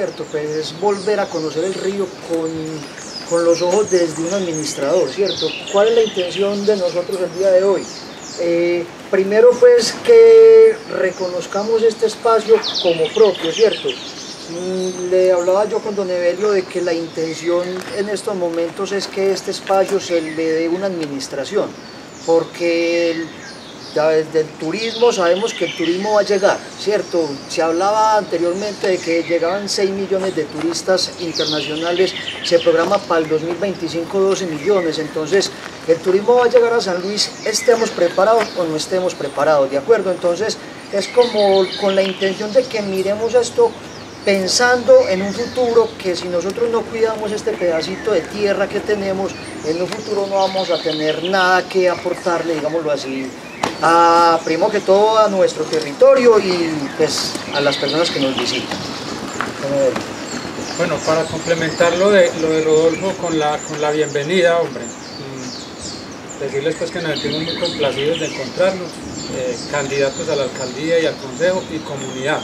¿cierto? Pues es volver a conocer el río con los ojos desde un administrador, ¿cierto? ¿Cuál es la intención de nosotros el día de hoy? Primero pues que reconozcamos este espacio como propio, ¿cierto? Le hablaba yo con don Evelio de que la intención en estos momentos es que este espacio se le dé una administración, porque ya desde el turismo sabemos que el turismo va a llegar, ¿cierto? Se hablaba anteriormente de que llegaban 6 millones de turistas internacionales, se programa para el 2025 12 millones, entonces el turismo va a llegar a San Luis, estemos preparados o no estemos preparados, ¿de acuerdo? Entonces es como con la intención de que miremos esto pensando en un futuro, que si nosotros no cuidamos este pedacito de tierra que tenemos, en un futuro no vamos a tener nada que aportarle, digámoslo así, primero que todo a nuestro territorio y pues a las personas que nos visitan. Bueno, para complementar lo de Rodolfo con la bienvenida, hombre, decirles pues que nos sentimos muy complacidos de encontrarnos, candidatos a la alcaldía y al consejo y comunidad.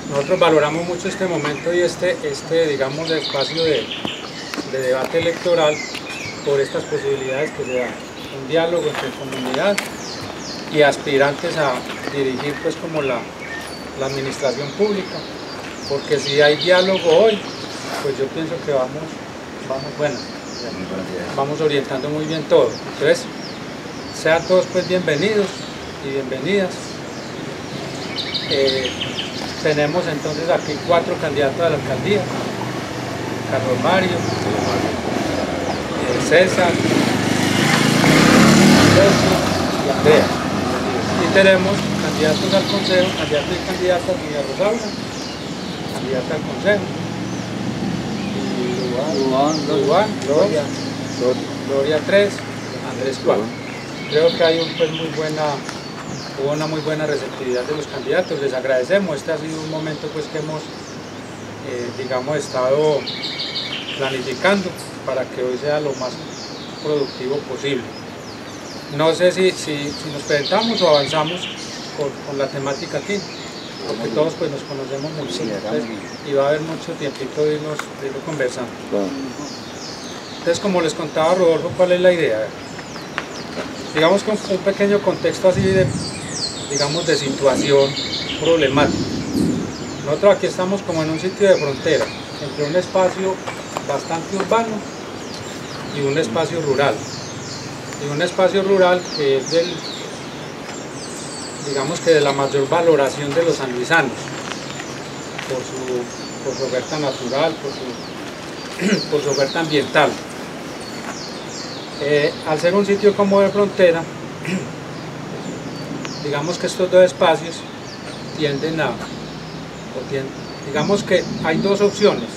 Nosotros valoramos mucho este momento y este digamos, espacio de debate electoral por estas posibilidades que se dan. Un diálogo entre comunidad y aspirantes a dirigir pues como la administración pública, porque si hay diálogo hoy, pues yo pienso que vamos orientando muy bien todo. Entonces, sean todos pues bienvenidos y bienvenidas. Tenemos entonces aquí 4 candidatos a la alcaldía: Carlos Mario, César, y Andrea. Y tenemos candidatos al consejo, candidatos y candidatas: María Rosaura, candidata al consejo, Luan, Gloria 3, Andrés 4. Creo que hay hubo una muy buena receptividad de los candidatos, les agradecemos. Este ha sido un momento pues que hemos digamos estado planificando para que hoy sea lo más productivo posible. No sé si nos presentamos o avanzamos con la temática aquí, porque todos pues nos conocemos mucho, y va a haber mucho tiempito de irnos conversando. Entonces, como les contaba Rodolfo, ¿cuál es la idea? Digamos que un pequeño contexto así de situación problemática. Nosotros aquí estamos como en un sitio de frontera entre un espacio bastante urbano y un espacio rural. Y un espacio rural que es de la mayor valoración de los sanluisanos, por su oferta natural, por su oferta ambiental. Al ser un sitio como de frontera, digamos que estos dos espacios digamos que hay dos opciones: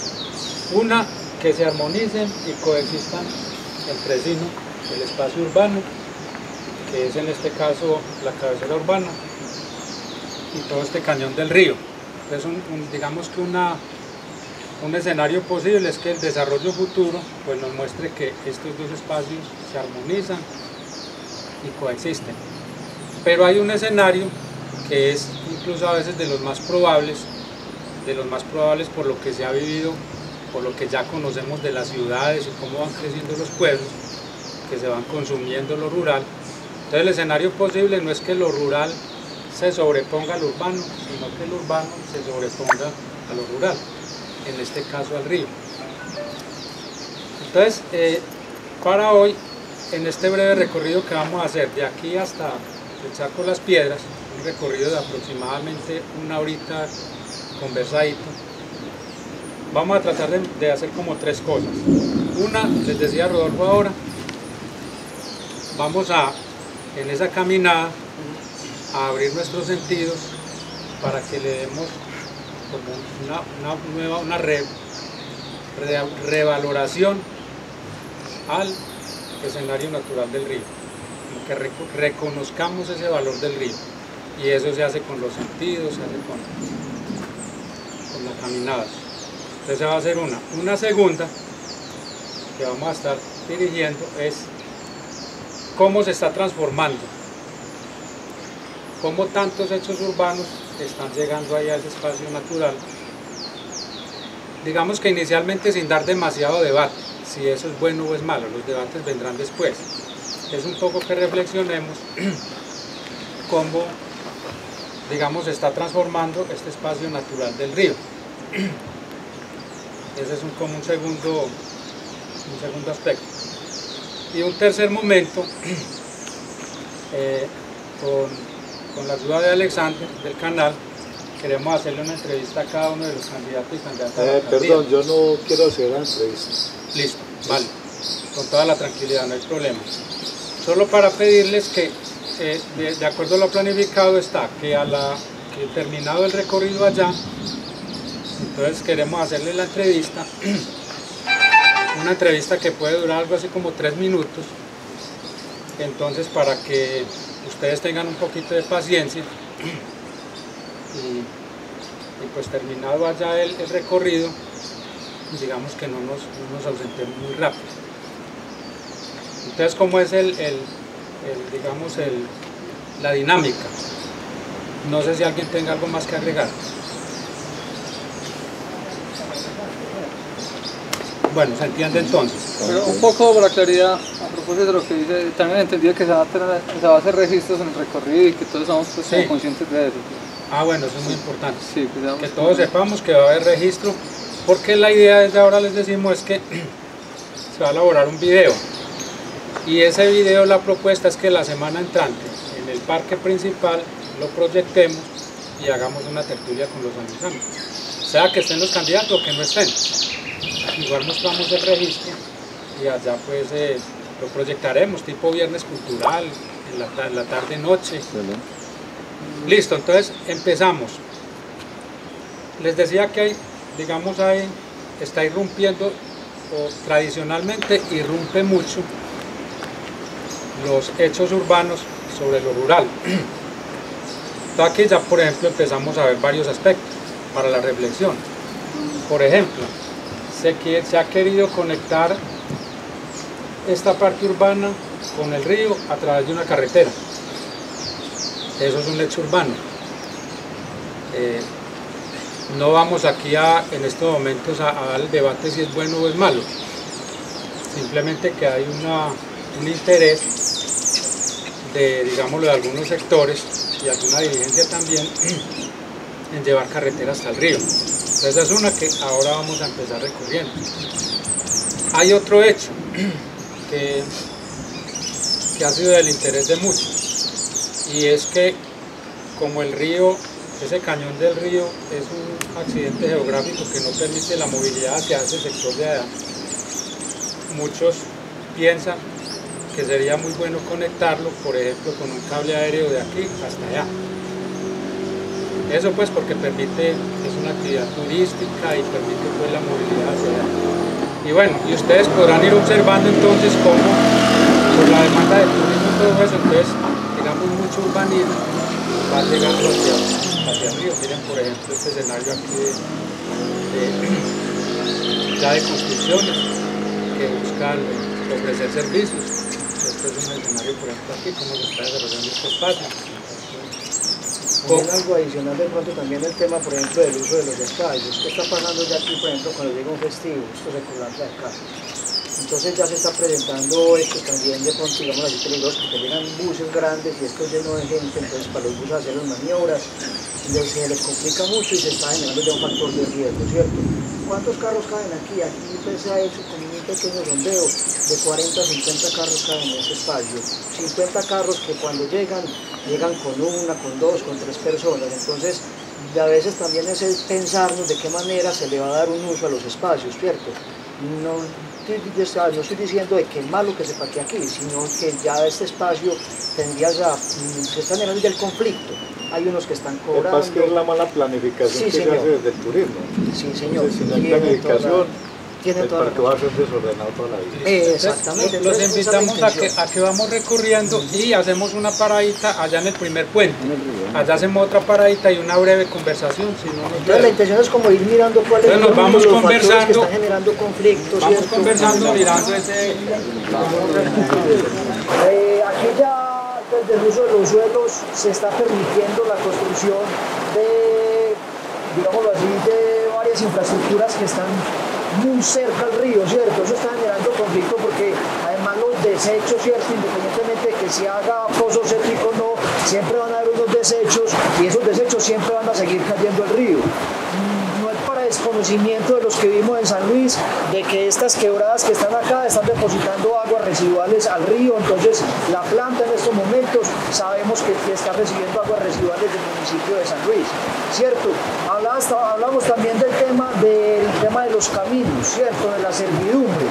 una, que se armonicen y coexistan entre sí, ¿no? El espacio urbano, que es en este caso la cabecera urbana, y todo este cañón del río. Entonces digamos que un escenario posible es que el desarrollo futuro pues nos muestre que estos dos espacios se armonizan y coexisten. Pero hay un escenario que es incluso a veces de los más probables por lo que se ha vivido, por lo que ya conocemos de las ciudades y cómo van creciendo los pueblos, que se van consumiendo lo rural. Entonces el escenario posible no es que lo rural se sobreponga al urbano, sino que el urbano se sobreponga a lo rural, en este caso al río. Entonces, para hoy, en este breve recorrido que vamos a hacer de aquí hasta el Charco Las Piedras, un recorrido de aproximadamente una horita conversadito, vamos a tratar de hacer como 3 cosas. Una, les decía Rodolfo ahora, vamos en esa caminada a abrir nuestros sentidos para que le demos como una revaloración al escenario natural del río, como que reconozcamos ese valor del río, y eso se hace con los sentidos, se hace con la caminada. Entonces esa va a ser una segunda que vamos a estar dirigiendo, es cómo se está transformando, cómo tantos hechos urbanos están llegando ahí a ese espacio natural digamos que inicialmente sin dar demasiado debate, si eso es bueno o es malo, los debates vendrán después. Es un poco que reflexionemos cómo, digamos, se está transformando este espacio natural del río. Ese es como un segundo aspecto. Y un tercer momento, con la ayuda de Alexander del canal, queremos hacerle una entrevista a cada uno de los candidatos y candidatas a la alcaldía. Perdón, yo no quiero hacer la entrevista. Listo, vale, con toda la tranquilidad, no hay problema. Solo para pedirles que, de acuerdo a lo planificado está, que que terminado el recorrido allá, entonces queremos hacerle la entrevista, una entrevista que puede durar algo así como 3 minutos, entonces para que ustedes tengan un poquito de paciencia y pues terminado allá el recorrido, digamos que no nos ausentemos muy rápido. Entonces, ¿cómo es digamos, la dinámica? No sé si alguien tenga algo más que agregar. Bueno, se entiende entonces. Pero un poco para claridad, a propósito de lo que dice, también entendí que se va a hacer registros en el recorrido y que todos estamos pues, como conscientes de eso. Ah, bueno, eso es muy importante. Sí, que todos sepamos que va a haber registro, porque la idea desde ahora les decimos es que se va a elaborar un video. Y ese video, la propuesta es que la semana entrante, en el parque principal, lo proyectemos y hagamos una tertulia con los anunciantes. Sea que estén los candidatos o que no estén. Igual mostramos el registro y allá pues lo proyectaremos tipo viernes cultural, en la tarde-noche. Listo, entonces empezamos. Les decía que está irrumpiendo, o tradicionalmente irrumpe mucho los hechos urbanos sobre lo rural. Entonces aquí ya, por ejemplo, empezamos a ver varios aspectos para la reflexión. Por ejemplo, se ha querido conectar esta parte urbana con el río a través de una carretera. Eso es un hecho urbano. No vamos aquí en estos momentos a dar el debate si es bueno o es malo. Simplemente que hay un interés digámoslo, de algunos sectores y alguna dirigencia también en llevar carreteras hasta el río. Entonces esa es una que ahora vamos a empezar recorriendo. Hay otro hecho que ha sido del interés de muchos, y es que como el río, ese cañón del río es un accidente geográfico que no permite la movilidad hacia ese sector de allá, muchos piensan que sería muy bueno conectarlo, por ejemplo, con un cable aéreo de aquí hasta allá. Eso pues porque es una actividad turística y permite pues la movilidad hacia allá. Y bueno, y ustedes podrán ir observando entonces cómo por la demanda de turismo y todo eso, entonces digamos mucho urbanismo va llegando hacia arriba. Miren por ejemplo este escenario aquí ya de construcciones que buscan ofrecer servicios. Este es un escenario por ejemplo aquí, cómo se está desarrollando este espacio. También algo adicional de pronto también el tema, por ejemplo, del uso de los espacios. ¿Qué está pasando ya aquí, por ejemplo, cuando llega un festivo? Esto se colapsa acá. Entonces ya se está presentando esto también de pronto, digamos así, peligroso, porque llegan buses grandes y esto lleno de gente, entonces para los buses hacer las maniobras, se les complica mucho y se está generando ya un factor de riesgo, ¿cierto? ¿Cuántos carros caben aquí? Aquí pues se ha hecho como un pequeño sondeo, de 40 a 50 carros caben en ese espacio. 50 carros que cuando llegan con una, con dos, con tres personas. Entonces, a veces también es el pensarnos de qué manera se le va a dar un uso a los espacios, ¿cierto? No estoy diciendo de que es malo que se parque aquí, sino que ya este espacio tendría ya, se está generando el conflicto. Hay unos que están cobrando. Es que es la mala planificación que se hace desde el turismo. Sí, señor. Entonces, si no hay planificación, el parque va a ser desordenado toda la vida. Exactamente. Los invitamos a que vamos recorriendo y hacemos una paradita allá en el primer puente. Allá hacemos otra paradita y una breve conversación. Entonces la intención es como ir mirando cuáles son los factores que están generando conflictos. Vamos conversando, mirando ese... Aquí ya desde el uso de los suelos se está permitiendo la construcción de, digámoslo así, de varias varias infraestructuras que están muy cerca al río, ¿cierto? Eso está generando conflicto porque además los desechos, ¿cierto? Independientemente de que se haga pozo séptico o no, siempre van a haber unos desechos y esos desechos siempre van a seguir cayendo al río. No es para desconocimiento de los que vivimos en San Luis de que estas quebradas que están acá están depositando aguas residuales al río, entonces la planta en estos momentos sabemos que está recibiendo aguas residuales del municipio de San Luis, ¿cierto? Hablamos también del tema de los caminos, ¿cierto? De las servidumbres,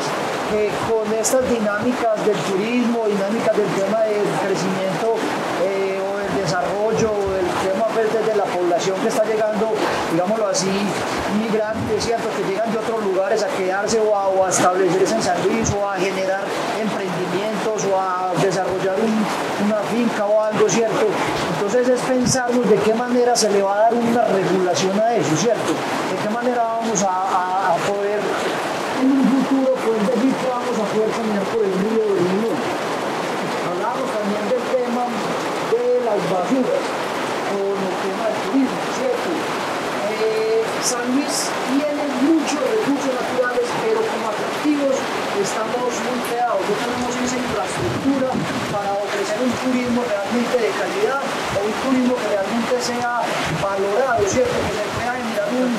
con estas dinámicas del turismo, dinámicas del tema del crecimiento o del desarrollo, o del tema de la población que está llegando, digámoslo así, migrantes, ¿cierto? Que llegan de otros lugares a quedarse o a establecerse en San Luis o a generar emprendimientos o a desarrollar una finca o algo, ¿cierto? Entonces es pensarnos de qué manera se le va a dar una regulación a eso, ¿cierto? De qué manera vamos a poder en un futuro poder decir que vamos a poder caminar por el río del Niño. Hablamos también del tema de las basuras con el tema del turismo, ¿cierto? San Luis tiene muchos recursos naturales, pero como atractivos estamos muy quedados. No tenemos esa infraestructura para ofrecer un turismo realmente de calidad o un turismo que realmente sea valorado, ¿cierto? Que se pueda generar un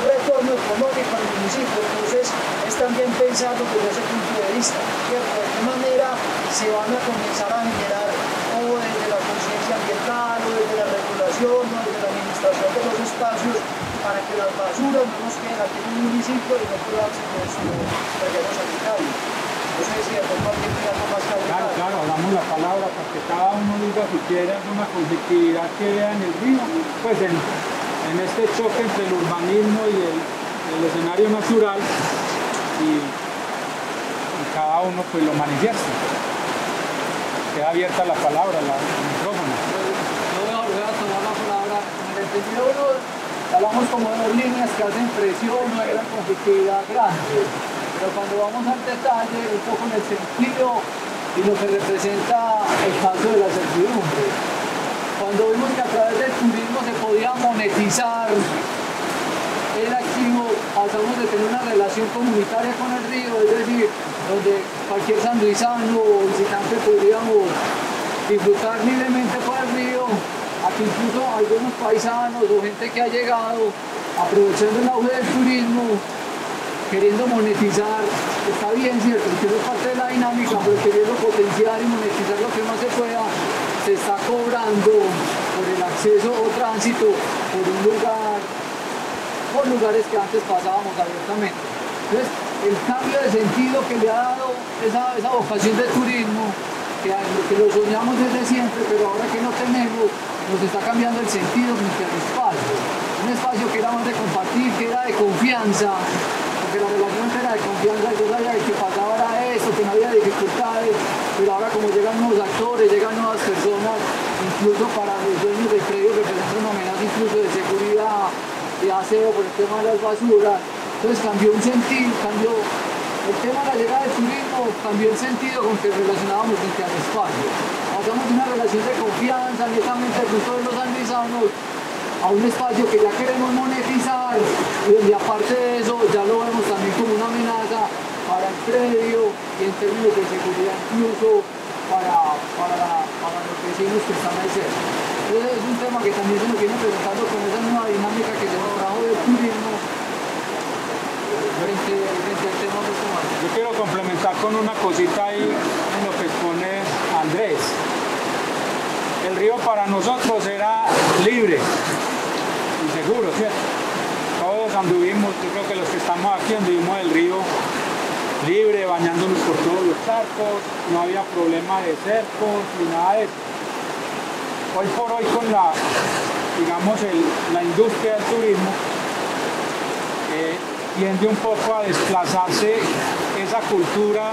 retorno económico al municipio. Entonces es también pensarlo desde ese punto de vista, ¿cierto? De qué manera se van a comenzar a generar o desde la conciencia ambiental o desde la regulación o desde la administración de los espacios para que las basuras no nos queden aquí en un municipio y no colapsen nuestros terrenos sanitarios. No sé si algo más claro. Claro, damos la palabra para que cada uno diga si quiere alguna conflictividad que vea en el río, pues en este choque entre el urbanismo y el escenario natural y cada uno pues lo manifiesta. Queda abierta la palabra, el micrófono. Yo voy a tomar la palabra. En el sentido uno, hablamos como de dos líneas que hacen presión, no hay gran conflictividad grande. Pero cuando vamos al detalle, un poco en el sentido y lo que representa el caso de la servidumbre. Cuando vimos que a través del turismo se podía monetizar el activo, pasamos de tener una relación comunitaria con el río, es decir, donde cualquier sanluisano o visitante podríamos disfrutar libremente por el río, a que incluso algunos paisanos o gente que ha llegado aprovechando el auge del turismo, queriendo monetizar, está bien, cierto, que es parte de la dinámica, pero queriendo potenciar y monetizar lo que más se pueda, se está cobrando por el acceso o tránsito por un lugar, por lugares que antes pasábamos abiertamente. Entonces, el cambio de sentido que le ha dado esa vocación de turismo, que lo soñamos desde siempre, pero ahora que no tenemos, nos está cambiando el sentido frente al espacio. Un espacio que era más de compartir, que era de confianza, porque la relación era de confianza, yo sabía que pasaba era esto, que no había dificultades, pero ahora como llegan nuevos actores, llegan nuevas personas, incluso para los dueños del predio representan una amenaza incluso de seguridad, de aseo por el tema de las basuras. Entonces cambió un sentido, cambió el tema de la llegada del turismo, cambió el sentido con que relacionábamos frente al espacio. Pasamos de una relación de confianza, netamente con todos los sanluisanos, a un espacio que ya queremos monetizar y donde aparte de eso ya lo vemos también como una amenaza para el predio y en términos de seguridad incluso para los vecinos que están ahí cerca. Entonces es un tema que también se nos viene presentando con esa nueva dinámica que se nos trajo del turismo frente al tema de este. Yo quiero complementar con una cosita ahí en lo que expone Andrés. El río para nosotros era libre y seguro, ¿cierto? Todos anduvimos, yo creo que los que estamos aquí anduvimos del río libre, bañándonos por todos los charcos, no había problema de cercos ni nada de eso. Hoy por hoy con la industria del turismo tiende un poco a desplazarse esa cultura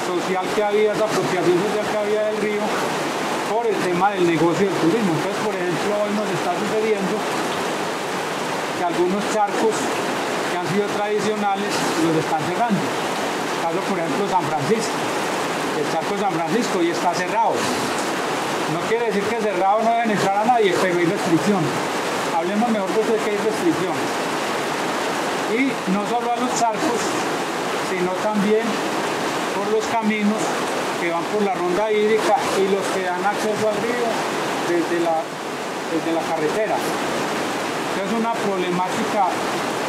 social que había, esa apropiación social que había del río por el tema del negocio del turismo. Entonces, por ejemplo, hoy nos está sucediendo que algunos charcos que han sido tradicionales los están cerrando. El caso, por ejemplo, San Francisco. El charco de San Francisco hoy está cerrado. No quiere decir que cerrado no deben entrar a nadie, pero hay restricciones. hablemos mejor de que hay restricciones. Y no solo a los charcos, sino también por los caminos que van por la ronda hídrica y los que dan acceso al río desde la carretera. Entonces una problemática,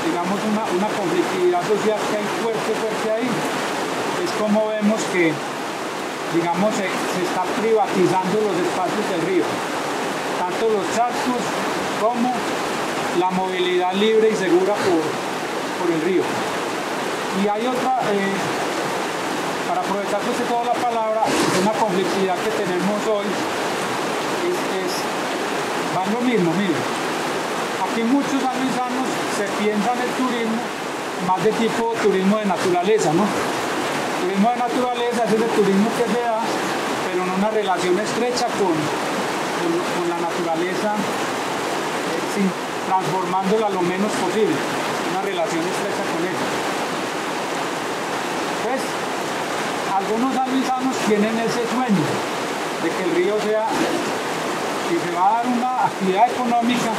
digamos una conflictividad social que hay fuerte ahí, es como vemos que, digamos, se está privatizando los espacios del río, tanto los charcos como la movilidad libre y segura por el río. Y hay otra, para aprovechar toda la palabra, una conflictividad que tenemos hoy, va lo mismo, miren. Aquí muchos años se piensa en el turismo más de tipo turismo de naturaleza, ¿no? Turismo de naturaleza es el turismo que se da, pero en una relación estrecha con la naturaleza, transformándola lo menos posible, una relación estrecha con ella. Pues, algunos años tienen ese sueño de que el río sea, si se va a dar una actividad económica,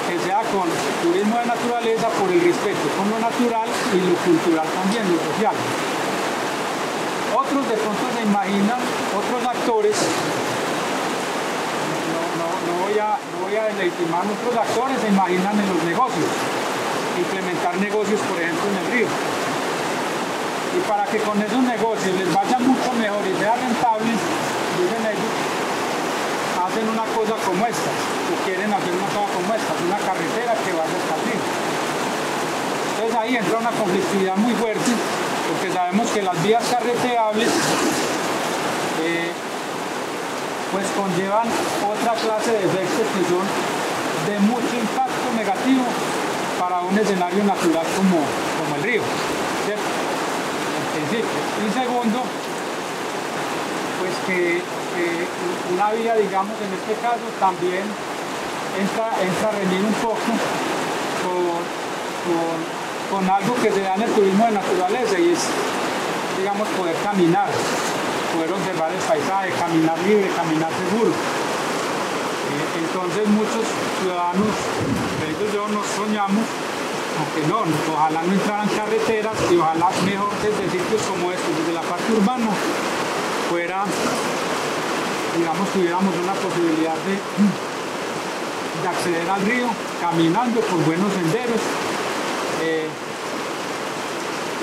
que sea con turismo de naturaleza por el respeto con lo natural y lo cultural también, lo social. Otros de pronto se imaginan, otros actores, no voy a legitimar, otros actores se imaginan en los negocios, implementar negocios por ejemplo en el río. Y para que con esos negocios les vaya mucho mejor y sea rentable, dicen ellos, hacen una cosa como esta, o quieren hacer una cosa como esta, una carretera que vaya hasta el río. Entonces ahí entra una conflictividad muy fuerte, porque sabemos que las vías carreteables pues conllevan otra clase de efectos que son de mucho impacto negativo para un escenario natural como el río, ¿cierto? En principio. Y segundo, pues que una vía, digamos, en este caso también entra a reñir un poco con algo que se da en el turismo de naturaleza, y es, digamos, poder caminar, poder observar el paisaje, caminar libre, caminar seguro. Entonces muchos ciudadanos, ellos yo nos soñamos, aunque no, ojalá no entraran carreteras y ojalá mejor desde sitios como estos, desde la parte urbana, digamos, tuviéramos una posibilidad de acceder al río caminando por buenos senderos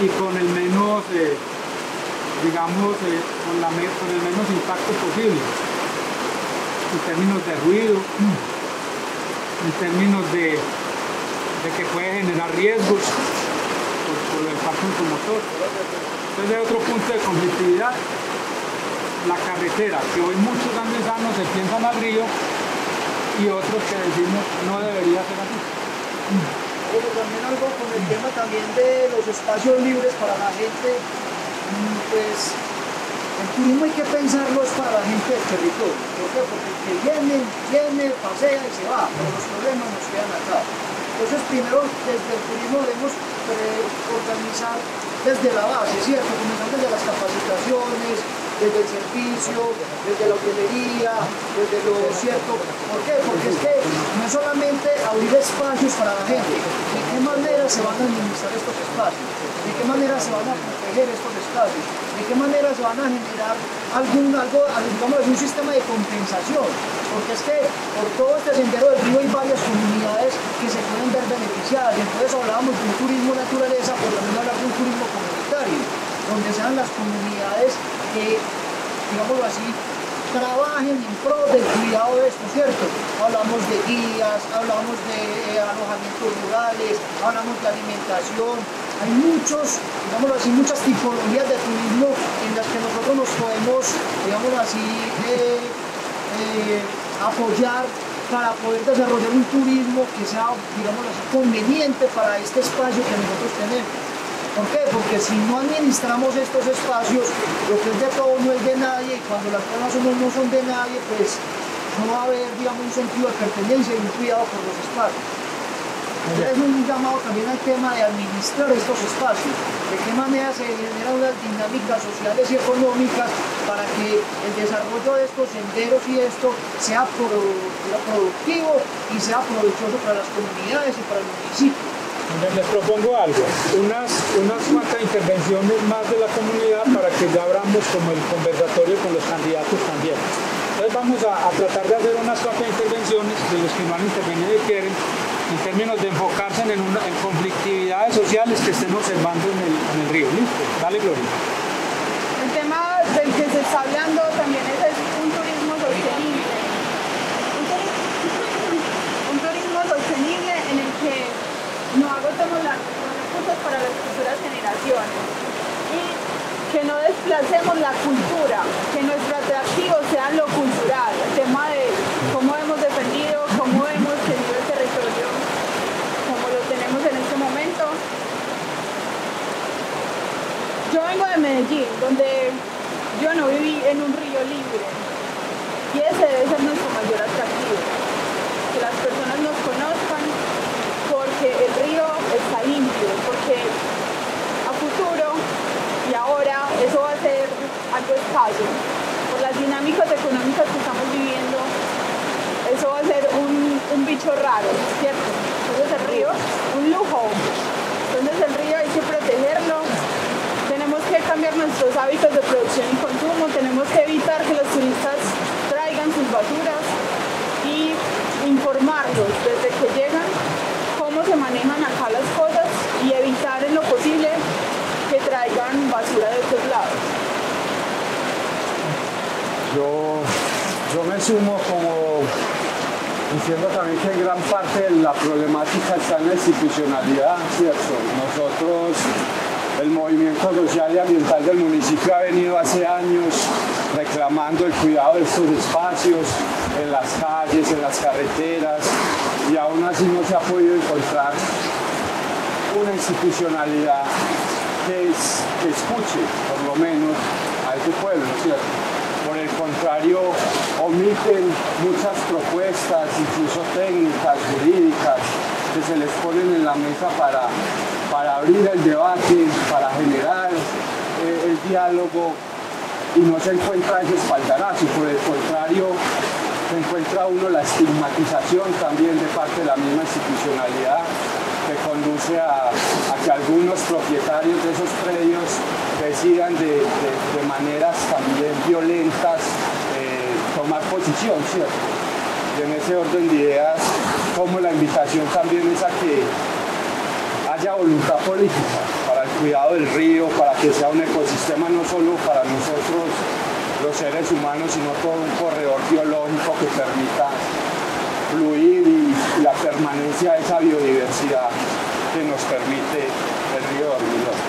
y con el menos, digamos, con el menos impacto posible en términos de ruido, en términos de que puede generar riesgos por el impacto automotor. Entonces hay otro punto de conflictividad, la carretera, que hoy muchos años se piensan al río y otros que decimos no debería ser así. Bueno, también algo con el tema también de los espacios libres para la gente, pues el turismo hay que pensarlo es para la gente del territorio. ¿Por qué? Porque el que viene, pasea y se va, pero los problemas nos quedan acá. Entonces primero desde el turismo debemos organizar desde la base, ¿cierto? Comenzar desde las capacitaciones, desde el servicio, desde la hotelería, desde lo cierto. ¿Por qué? Porque es que no es solamente abrir espacios para la gente, de qué manera se van a administrar estos espacios, de qué manera se van a proteger estos espacios, de qué manera se van a generar un sistema de compensación, porque es que por todo este sendero del río hay varias comunidades que se pueden ver beneficiadas, y entonces hablábamos de un turismo naturaleza, pero también hablar de un turismo comunitario, donde sean las comunidades que, digámoslo así, trabajen en pro del cuidado de esto, ¿cierto? Hablamos de guías, hablamos de alojamientos rurales, hablamos de alimentación. Hay digámoslo así, muchas tipologías de turismo en las que nosotros nos podemos, digámoslo así, apoyar para poder desarrollar un turismo que sea, digámoslo así, conveniente para este espacio que nosotros tenemos. ¿Por qué? Porque si no administramos estos espacios, lo que es de todo no es de nadie, y cuando las cosas no son de nadie, pues no va a haber, digamos, un sentido de pertenencia y un cuidado por los espacios. Es un llamado también al tema de administrar estos espacios, de qué manera se generan unas dinámicas sociales y económicas para que el desarrollo de estos senderos y esto sea productivo y sea provechoso para las comunidades y para el municipio. Les propongo algo, unas cuantas intervenciones más de la comunidad para que ya abramos como el conversatorio con los candidatos también. Entonces vamos a tratar de hacer unas cuantas intervenciones de los que no han intervenido y quieren, en términos de enfocarse en conflictividades sociales que estén observando en el río. ¿Listo? Dale, Gloria. El tema del que se está hablando también es un turismo sostenible. Un turismo sostenible en el que no agotemos los recursos para las futuras generaciones y que no desplacemos la cultura, que nuestro atractivo sea lo cultural, el tema de cómo hemos defendido, cómo hemos tenido el territorio, como lo tenemos en este momento. Yo vengo de Medellín, donde yo no viví en un río libre y ese debe ser nuestro mayor atractivo, que las personas nos conozcan, porque el río está limpio, porque a futuro y ahora eso va a ser algo escaso. Por las dinámicas económicas que estamos viviendo, eso va a ser un bicho raro, ¿cierto? Entonces el río, un lujo. Entonces el río hay que protegerlo. Tenemos que cambiar nuestros hábitos de producción y consumo, tenemos que evitar que los turistas traigan sus basuras y informarlos desde que llegan cómo se manejan acá las cosas y evitar en lo posible que traigan basura de otros lados. Yo me sumo como diciendo también que gran parte de la problemática está en la institucionalidad, ¿cierto? Nosotros, el movimiento social y ambiental del municipio ha venido hace años reclamando el cuidado de estos espacios en las calles, en las carreteras, y aún así no se ha podido encontrar una institucionalidad que escuche, por lo menos, a ese pueblo, ¿cierto? Por el contrario, omiten muchas propuestas, incluso técnicas, jurídicas, que se les ponen en la mesa para abrir el debate, para generar el diálogo, y no se encuentra ese espaldarazo. Por el contrario, se encuentra uno la estigmatización también de parte de la misma institucionalidad, que conduce a que algunos propietarios de esos predios decidan de maneras también violentas tomar posición, ¿cierto? Y en ese orden de ideas, como la invitación también es a que haya voluntad política para el cuidado del río, para que sea un ecosistema no solo para nosotros los seres humanos, sino todo un corredor biológico que permita fluir y la permanencia de esa biodiversidad que nos permite el río Dormilón.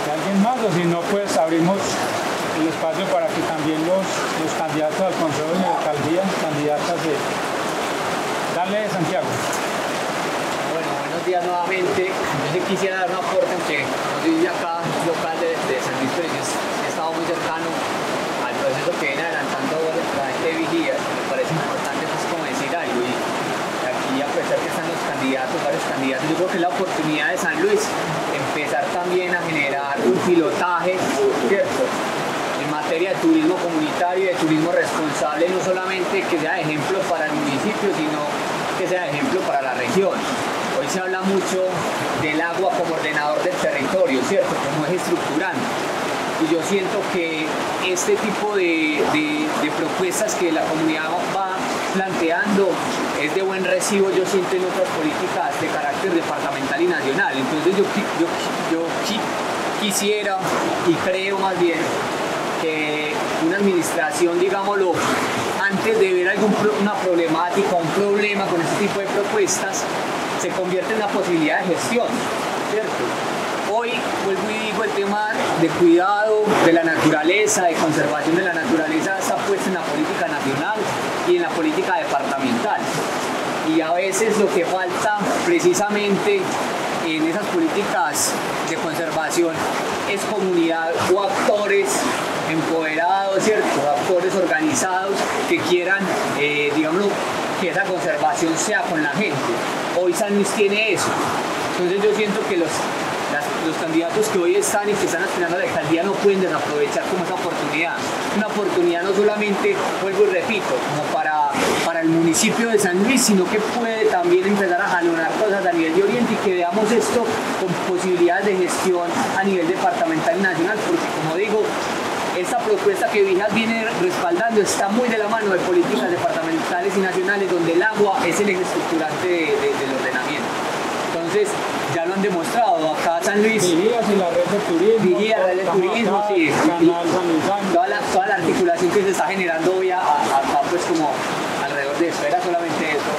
¿Alguien más? O si no, pues abrimos el espacio para que también los candidatos al Consejo de Alcaldía, candidatas de... Dale, Santiago. Bueno, buenos días nuevamente. Yo sí quisiera dar un aporte, aunque no soy acá local de San Luis, pero yo he estado muy cercano al proceso que viene adelantando la gente de Vigía. Me parece importante pues como decir algo, y aquí a pesar que están los candidatos, varios candidatos, yo creo que es la oportunidad de San Luis empezar también a generar un pilotaje, ¿cierto?, en materia de turismo comunitario y de turismo responsable, no solamente que sea ejemplo para el municipio, sino que sea ejemplo para la región. Hoy se habla mucho del agua como ordenador del territorio, ¿cierto?, como eje estructurante. Y yo siento que este tipo de propuestas que la comunidad va planteando es de buen recibo, yo siento, en otras políticas de carácter departamental y nacional. Entonces yo quisiera, y creo más bien, que una administración, digámoslo, antes de ver una problemática, un problema con este tipo de propuestas, se convierte en una posibilidad de gestión, ¿cierto? Hoy, vuelvo y digo, el tema de cuidado de la naturaleza, de conservación de la naturaleza, está puesto en la política nacional y en la política departamental. Y a veces lo que falta precisamente en esas políticas de conservación es comunidad o actores empoderados, ¿cierto? Actores organizados que quieran, digamos, que esa conservación sea con la gente. Hoy San Luis tiene eso. Entonces yo siento que los candidatos que hoy están y que están aspirando a la alcaldía no pueden desaprovechar como esa oportunidad. Una oportunidad no solamente, vuelvo y repito, como para el municipio de San Luis, sino que puede también empezar a jalonar cosas a nivel de Oriente y que veamos esto con posibilidades de gestión a nivel departamental y nacional, porque como digo, esta propuesta que Vijas viene respaldando está muy de la mano de políticas departamentales y nacionales donde el agua es el eje estructurante del ordenamiento. Entonces, ya lo han demostrado, acá San Luis... Vigías y la red de turismo. Vigías, la red de turismo, acá, sí. Canal San Luis. Toda la articulación que se está generando hoy acá, pues como alrededor de eso, era solamente eso.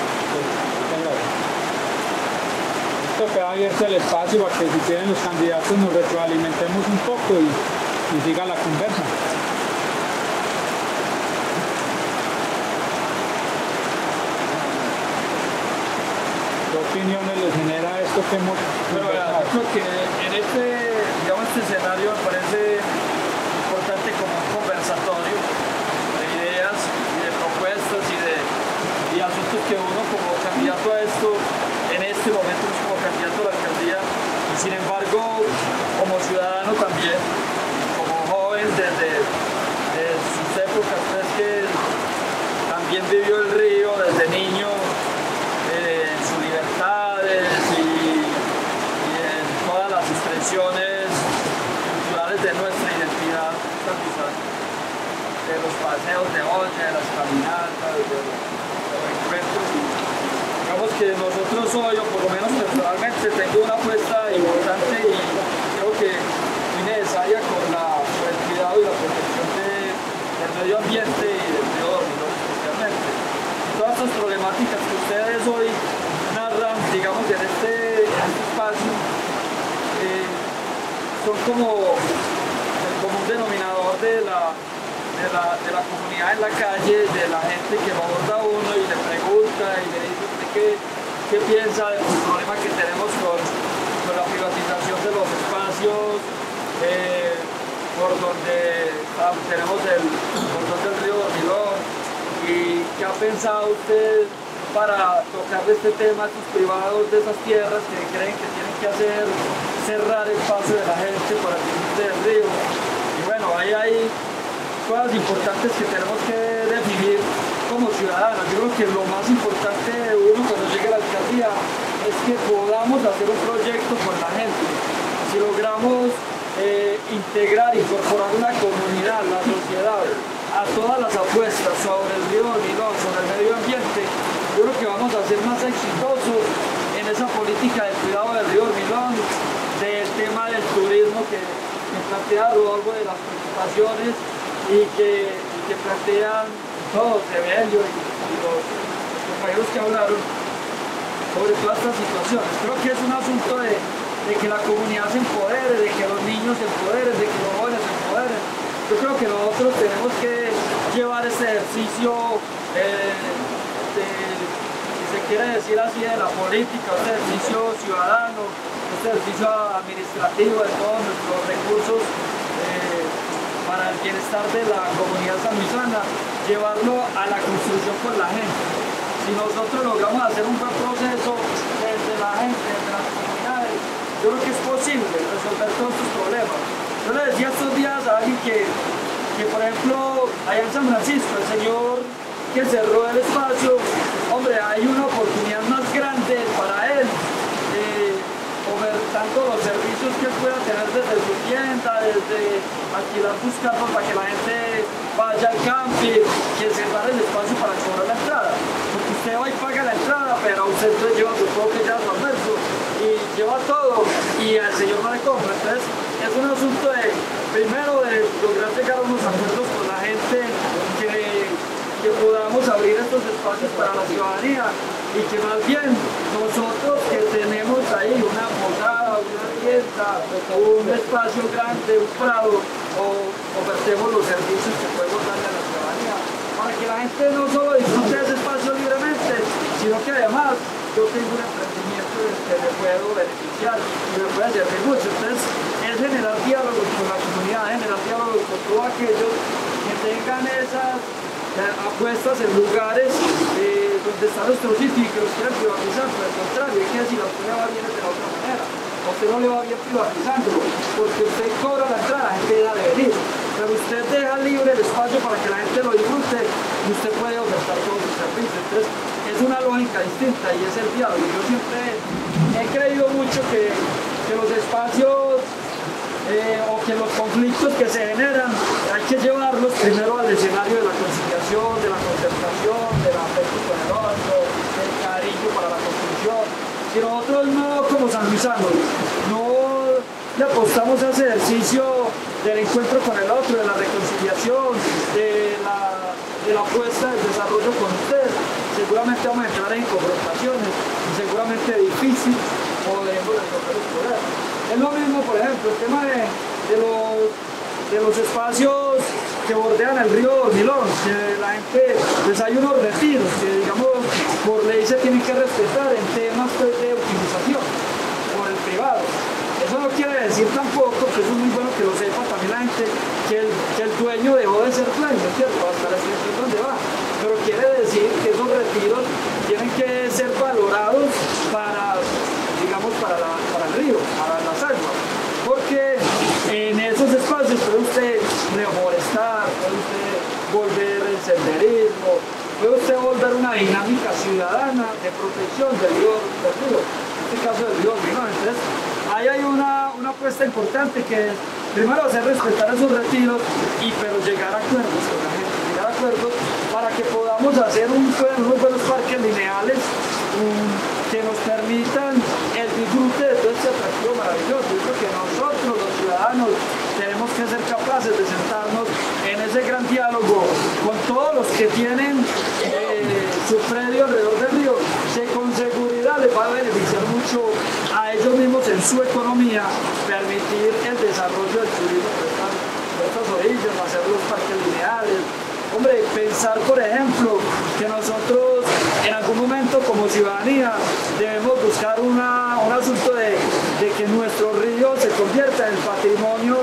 Esto queda abierto el espacio para que si quieren los candidatos nos retroalimentemos un poco y siga la conversa. ¿Qué opiniones les genera esto que hemos conversado? Yo creo que en este escenario me parece importante como un conversatorio de ideas y de propuestas y asuntos que uno como candidato a esto, en este momento no es como candidato a la alcaldía, y sin embargo como ciudadano también, como joven desde sus épocas, pues que también vivió el río desde niño, en sus libertades y en todas las expresiones culturales de nuestra identidad, de los paseos de olla, de las caminatas, de los encuentros. Digamos que nosotros hoy, o por lo menos personalmente, tengo una apuesta importante y creo que muy necesaria por el cuidado y la protección del medio ambiente y del río Dormilón especialmente. Todas estas problemáticas que ustedes hoy narran, digamos, en este espacio, son como el común denominador de la comunidad en la calle, de la gente que lo aborda a uno y le pregunta y le dice qué piensa del problema que tenemos con la privatización de los espacios, por donde tenemos el cordón del río Dormilón, y qué ha pensado usted para tocar este tema a sus privados de esas tierras que creen que tienen que hacer cerrar el paso de la gente para el disfrute del río. Y bueno, ahí hay cosas importantes que tenemos que definir como ciudadanos. Yo creo que lo más importante de uno cuando llegue a la alcaldía es que podamos hacer un proyecto con la gente. Si logramos integrar, incorporar una comunidad, la sociedad, a todas las apuestas sobre el río Dormilón, sobre el medio ambiente, yo creo que vamos a ser más exitosos en esa política del cuidado del río Dormilón, del tema del turismo que plantea Rodolfo, de las preocupaciones y que plantean todos, Evelio y los compañeros que hablaron sobre todas estas situaciones. Creo que es un asunto de que la comunidad se empodere, de que los niños se empoderen, de que los jóvenes se empoderen. Yo creo que nosotros tenemos que llevar este ejercicio, si se quiere decir así, de la política, este ejercicio ciudadano, este ejercicio administrativo de todos nuestros recursos para el bienestar de la comunidad sanluisana, llevarlo a la construcción con la gente. Si nosotros logramos hacer un buen proceso desde la gente, desde las comunidades, yo creo que es posible resolver todos estos problemas. Yo le decía estos días a alguien que por ejemplo, allá en San Francisco, el señor que cerró el espacio, hombre, hay una oportunidad más grande para él, tanto los servicios que él pueda tener desde su tienda, desde alquilar sus carros para que la gente vaya al camping, que cerrar el espacio para cobrar la entrada. Porque usted hoy paga la entrada, pero usted lleva su propio ya su almuerzo y lleva todo y al señor no le compra. Entonces es un asunto primero de lograr llegar a unos acuerdos con la gente, que podamos abrir estos espacios para la ciudadanía y que más bien nosotros que tenemos ahí una posada, una tienda, un espacio grande, un prado, ofertemos los servicios que podemos darle a la ciudadanía, para que la gente no solo disfrute de ese espacio libremente, sino que además yo tengo un emprendimiento que me puedo beneficiar y me puede servir mucho. Entonces, es generar diálogos con la comunidad, generar diálogos con todos aquellos que tengan esas apuestas en lugares donde está nuestro sitio y que los quieran privatizar. Por el contrario, hay que decir, a usted le va bien de la otra manera. A usted no le va bien privatizándolo, porque usted cobra la entrada, la gente deja de venir. Pero usted deja libre el espacio para que la gente lo disfrute y usted puede ofertar todos sus servicios. Entonces, es una lógica distinta y es el diálogo. Yo siempre he creído mucho que los espacios o que los conflictos que se generan hay que llevarlos primero al escenario de la conciliación, de la concertación, del afecto con el otro, del cariño para la construcción. Si nosotros no, como sanluisanos, no le apostamos a ese ejercicio del encuentro con el otro, de la reconciliación, de la apuesta del desarrollo con usted, seguramente vamos a entrar en confrontaciones y seguramente difícil podremos resolver los problemas. Es lo mismo, por ejemplo, el tema de los espacios que bordean el río Dormilón, que la gente, pues hay unos retiros que, digamos, por ley se tienen que respetar en temas de utilización por el privado. Eso no quiere decir tampoco, que eso es muy bueno que lo sepa también la gente, que el dueño dejó de ser dueño, ¿cierto? Hasta la extensión donde va. Pero quiere decir que esos retiros tienen que ser valorados para, digamos, para el río, para las aguas. Porque en esos espacios puede usted reforestar, puede usted volver el senderismo, puede usted volver una dinámica ciudadana de protección del río, en este caso del río Dormilón. Entonces, ahí hay una apuesta importante que es, primero, hacer respetar esos retiros, pero llegar a acuerdos con la gente, llegar a acuerdos para que podamos hacer unos buenos parques lineales que nos permitan el disfrute de todo este atractivo maravilloso. Yo creo que nosotros, los ciudadanos, tenemos que ser capaces de sentarnos en ese gran diálogo con todos los que tienen su predio alrededor del río, que con seguridad les va a beneficiar mucho a ellos mismos en su economía, permitir el desarrollo del turismo de estas orillas, hacer los parques lineales. Hombre, pensar, por ejemplo, que nosotros en algún momento como ciudadanía debemos buscar un asunto de que nuestro río se convierta en patrimonio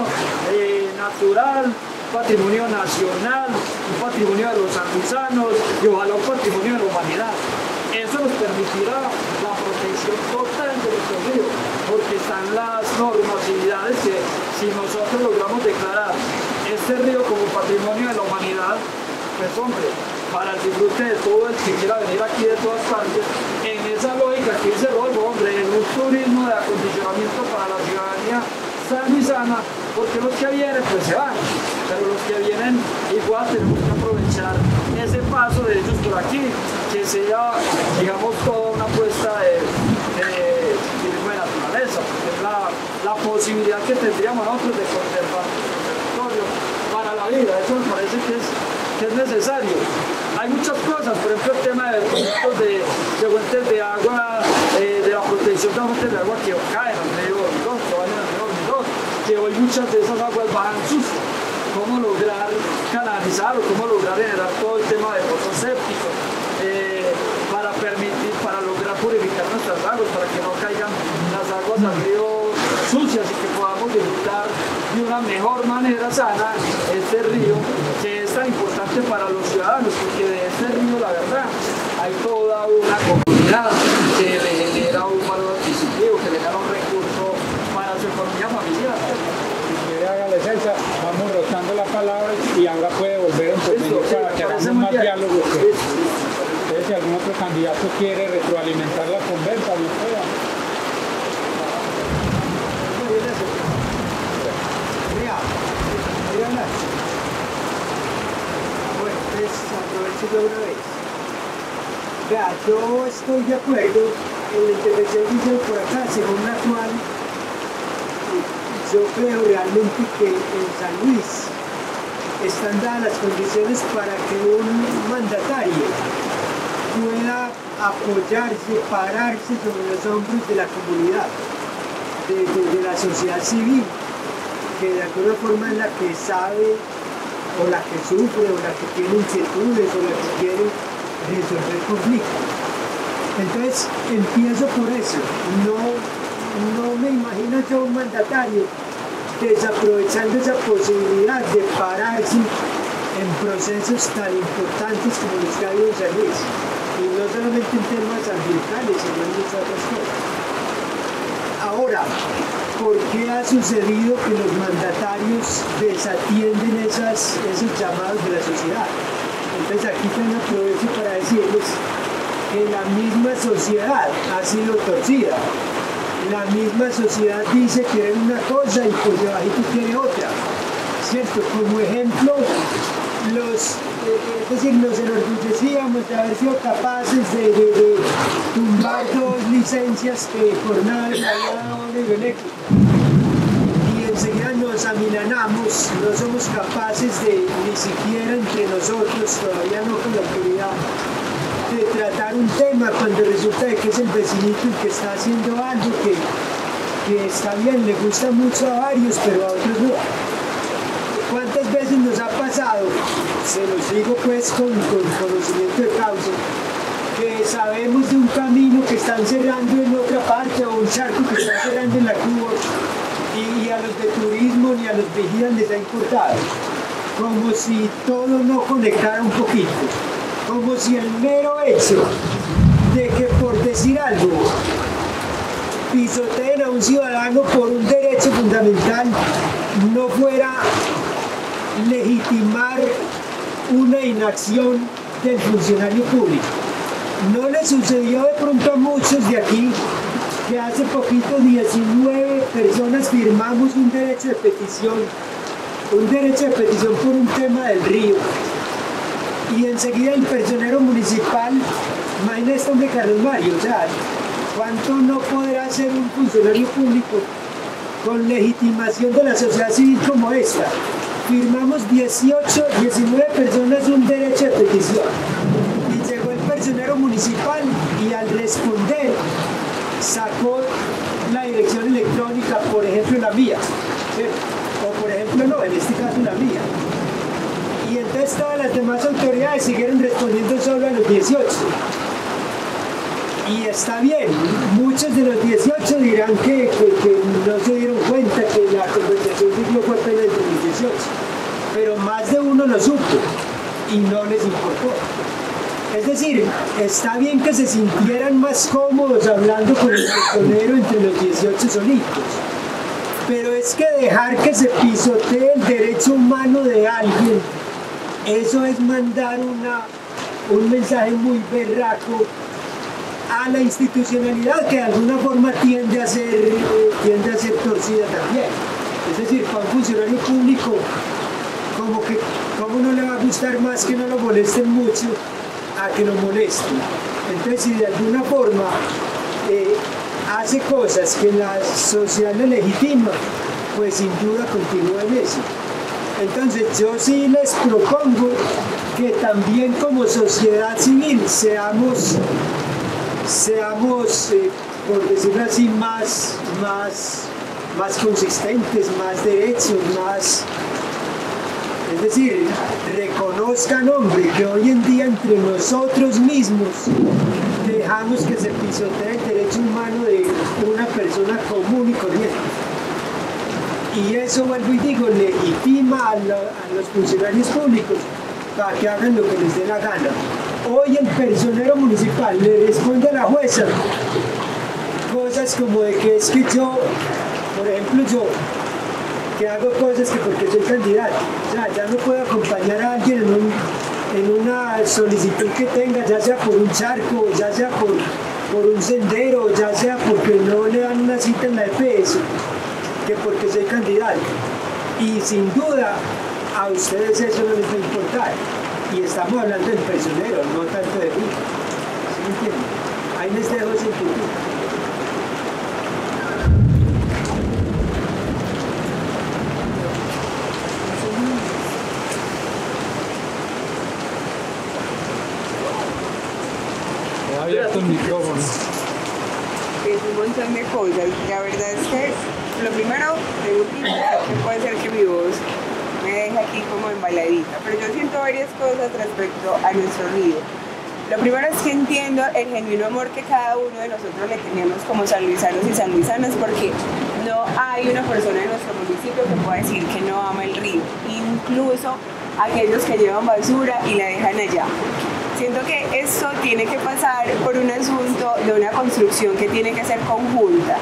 natural, patrimonio nacional, un patrimonio de los sanluisanos y ojalá un patrimonio de la humanidad. Eso nos permitirá la protección total de nuestro río, porque están las normatividades que si nosotros logramos declarar este río como patrimonio de la humanidad, pues hombre, para el disfrute de todo el que quiera venir aquí de todas partes, en esa lógica que dice Rodolfo, hombre, en un turismo de acondicionamiento para la ciudadanía sanluisana, porque los que vienen pues se van, pero los que vienen igual tenemos que aprovechar ese paso de ellos por aquí, que sea, digamos, toda una apuesta de turismo de naturaleza, porque es la posibilidad que tendríamos nosotros de conservar nuestro territorio para la vida. Eso me parece que es necesario. Hay muchas cosas, por ejemplo, el tema de proyectos de fuentes de agua, de la protección de las fuentes de agua que caen al río Dormilón, que van al río Dormilón, que hoy muchas de esas aguas bajan sucias. Cómo lograr canalizar o cómo lograr generar todo el tema de pozos sépticos para lograr purificar nuestras aguas, para que no caigan las aguas al río sucias y que podamos disfrutar de una mejor manera sana este río que es tan importante para los ciudadanos, porque de este río, la verdad, hay toda una comunidad que le genera un valor adquisitivo, que le genera un recurso para su economía familiar. Haga la licencia, vamos rotando la palabra y ahora puede volver a intervenir para que hagamos más diálogo. Entonces, si algún otro candidato quiere retroalimentar la conversa, no pueda. Bueno, pues aprovecho yo una vez. Vea, yo estoy de acuerdo en la intervención que hice por acá, según la cual yo creo realmente que en San Luis están dadas las condiciones para que un mandatario pueda apoyarse, pararse sobre los hombros de la comunidad, de la sociedad civil, que de alguna forma es la que sabe, o la que sufre, o la que tiene inquietudes, o la que quiere resolver conflictos. Entonces empiezo por eso. No me imagino yo un mandatario desaprovechando esa posibilidad de pararse en procesos tan importantes como los que hay en San Luis. Y no solamente en temas ambientales, sino en muchas otras cosas. Ahora, ¿por qué ha sucedido que los mandatarios desatienden esos llamados de la sociedad? Entonces aquí también aprovecho para decirles que la misma sociedad ha sido torcida. La misma sociedad dice que quiere una cosa y por debajito quiere otra, ¿cierto? Como ejemplo, es decir, nos enorgullecíamos de haber sido capaces de tumbar 2 licencias que jornada le había dado Hidroeléctrica. Y enseguida nos amilanamos, no somos capaces de, ni siquiera entre nosotros, todavía no con la autoridad, de tratar un tema cuando resulta que es el vecinito el que está haciendo algo que está bien, le gusta mucho a varios, pero a otros no. ¿Cuántas veces nos ha pasado? Se los digo pues con conocimiento de causa, que sabemos de un camino que están cerrando en otra parte o un charco que están cerrando en la Cuba y a los de turismo ni a los vigías les ha importado, como si todo no conectara un poquito. Como si el mero hecho de que, por decir algo, pisoteen a un ciudadano por un derecho fundamental no fuera legitimar una inacción del funcionario público. ¿No le sucedió de pronto a muchos de aquí que hace poquito 19 personas firmamos un derecho de petición por un tema del río? Y enseguida el personero municipal, imagínate este hombre Carlos Mario, o sea, ¿cuánto no podrá hacer un funcionario público con legitimación de la sociedad civil como esta? Firmamos 19 personas un derecho de petición. Y llegó el personero municipal y al responder sacó la dirección electrónica, por ejemplo la mía, ¿cierto? O por ejemplo no, en este caso la mía. Y entonces todas las demás autoridades siguieron respondiendo solo a los 18. Y está bien, muchos de los 18 dirán que no se dieron cuenta que la conversación siguió fue apenas entre los 18. Pero más de uno lo supo y no les importó. Es decir, está bien que se sintieran más cómodos hablando con el personero entre los 18 solitos. Pero es que dejar que se pisotee el derecho humano de alguien, eso es mandar un mensaje muy berraco a la institucionalidad que de alguna forma tiende a ser torcida también. Es decir, para un funcionario público, como no le va a gustar más que no lo molesten mucho a que lo molesten. Entonces, si de alguna forma hace cosas que la sociedad le legitima, pues sin duda continúa en eso. Entonces yo sí les propongo que también como sociedad civil seamos por decirlo así, más consistentes, más derechos, más... Es decir, reconozcan, hombre, que hoy en día entre nosotros mismos dejamos que se pisotee el derecho humano de una persona común y corriente. Y eso, vuelvo y digo, legitima a los funcionarios públicos para que hagan lo que les dé la gana. Hoy el personero municipal le responde a la jueza cosas como de que es que yo, por ejemplo yo, que hago cosas que porque soy candidato, o sea, ya no puedo acompañar a alguien en una solicitud que tenga, ya sea por un charco, ya sea por un sendero, ya sea porque no le dan una cita en la EPS, que porque soy candidato. Y sin duda a ustedes eso no les va a importar. Y estamos hablando del personero, no tanto de mí. ¿Sí me entienden? Ahí les dejo ese punto. He abierto el micrófono. Es un montón de cosas. La verdad es que lo primero, que puede ser que mi voz me deje aquí como en bailadita, pero yo siento varias cosas respecto a nuestro río. Lo primero es que entiendo el genuino amor que cada uno de nosotros le tenemos como sanluisanos y sanluisanas, porque no hay una persona en nuestro municipio que pueda decir que no ama el río, incluso aquellos que llevan basura y la dejan allá. Siento que esto tiene que pasar por un asunto de una construcción que tiene que ser conjunta.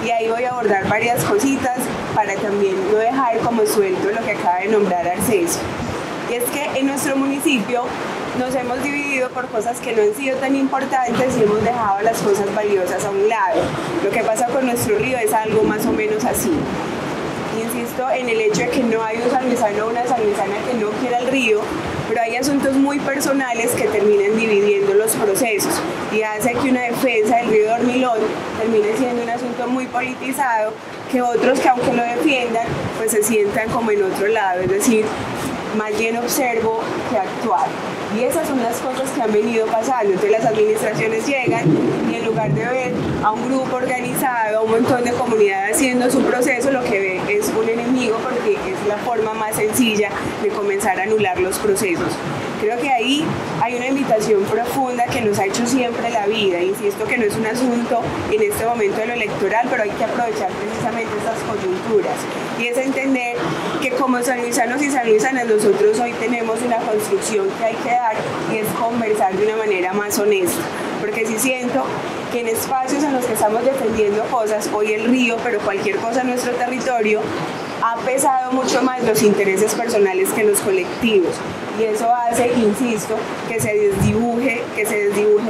Y ahí voy a abordar varias cositas para también no dejar como suelto lo que acaba de nombrar Arceso. Y es que en nuestro municipio nos hemos dividido por cosas que no han sido tan importantes y hemos dejado las cosas valiosas a un lado. Lo que pasa con nuestro río es algo más o menos así. Insisto en el hecho de que no hay un sanluisano o una sanluisana que no quiera el río, pero hay asuntos muy personales que terminan dividiendo los procesos y hace que una defensa del río Dormilón termine siendo un asunto muy politizado, que otros que aunque lo defiendan, pues se sientan como en otro lado, es decir, más bien observo que actuar. Y esas son las cosas que han venido pasando. Entonces las administraciones llegan y en lugar de ver a un grupo organizado, a un montón de comunidad haciendo su proceso, lo que ve es un enemigo, porque es la forma más sencilla de comenzar a anular los procesos. Creo que ahí hay una invitación profunda que nos ha hecho siempre la vida. Insisto que no es un asunto en este momento de lo electoral, pero hay que aprovechar precisamente estas coyunturas. Y es entender que como sanluisanos y sanluisanas nosotros hoy tenemos una construcción que hay que dar y es conversar de una manera más honesta. Porque sí siento que en espacios en los que estamos defendiendo cosas, hoy el río, pero cualquier cosa en nuestro territorio, ha pesado mucho más los intereses personales que los colectivos. Y eso hace, insisto, que se desdibuje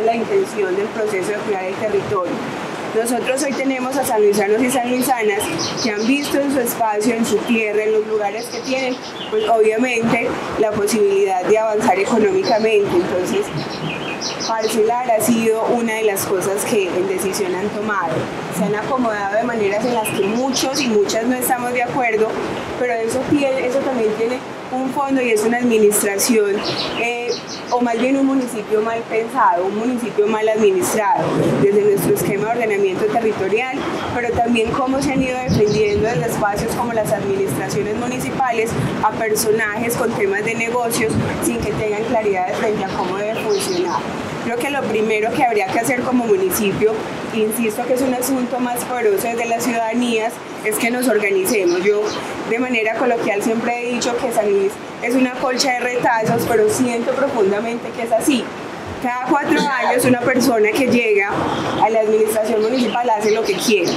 la intención del proceso de cuidar el territorio. Nosotros hoy tenemos a sanluisanos y sanluisanas que han visto en su espacio, en su tierra, en los lugares que tienen, pues obviamente la posibilidad de avanzar económicamente. Entonces, parcelar ha sido una de las cosas que en decisión han tomado. Se han acomodado de maneras en las que muchos y muchas no estamos de acuerdo, pero eso también tiene un fondo y es una administración, o más bien un municipio mal pensado, un municipio mal administrado, desde nuestro esquema de ordenamiento territorial, pero también cómo se han ido defendiendo desde espacios como las administraciones municipales a personajes con temas de negocios sin que tengan claridad frente a cómo debe funcionar. Creo que lo primero que habría que hacer como municipio, insisto que es un asunto más poderoso desde las ciudadanías, es que nos organicemos. Yo de manera coloquial siempre he dicho que San Luis es una colcha de retazos, pero siento profundamente que es así. Cada 4 años una persona que llega a la administración municipal hace lo que quiere.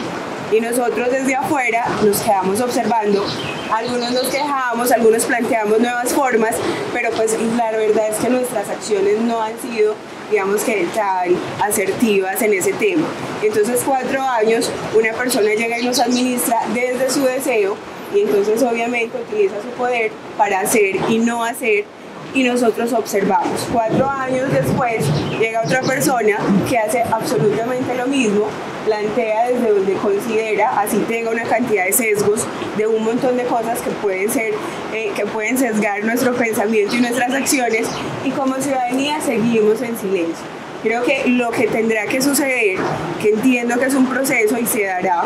Y nosotros desde afuera nos quedamos observando, algunos nos quejamos, algunos planteamos nuevas formas, pero pues la verdad es que nuestras acciones no han sido, digamos que tan asertivas en ese tema. Entonces 4 años una persona llega y nos administra desde su deseo y entonces obviamente utiliza su poder para hacer y no hacer, y nosotros observamos. 4 años después llega otra persona que hace absolutamente lo mismo, plantea desde donde considera, así tenga una cantidad de sesgos, de un montón de cosas que pueden sesgar nuestro pensamiento y nuestras acciones, y como ciudadanía seguimos en silencio. Creo que lo que tendrá que suceder, que entiendo que es un proceso y se dará,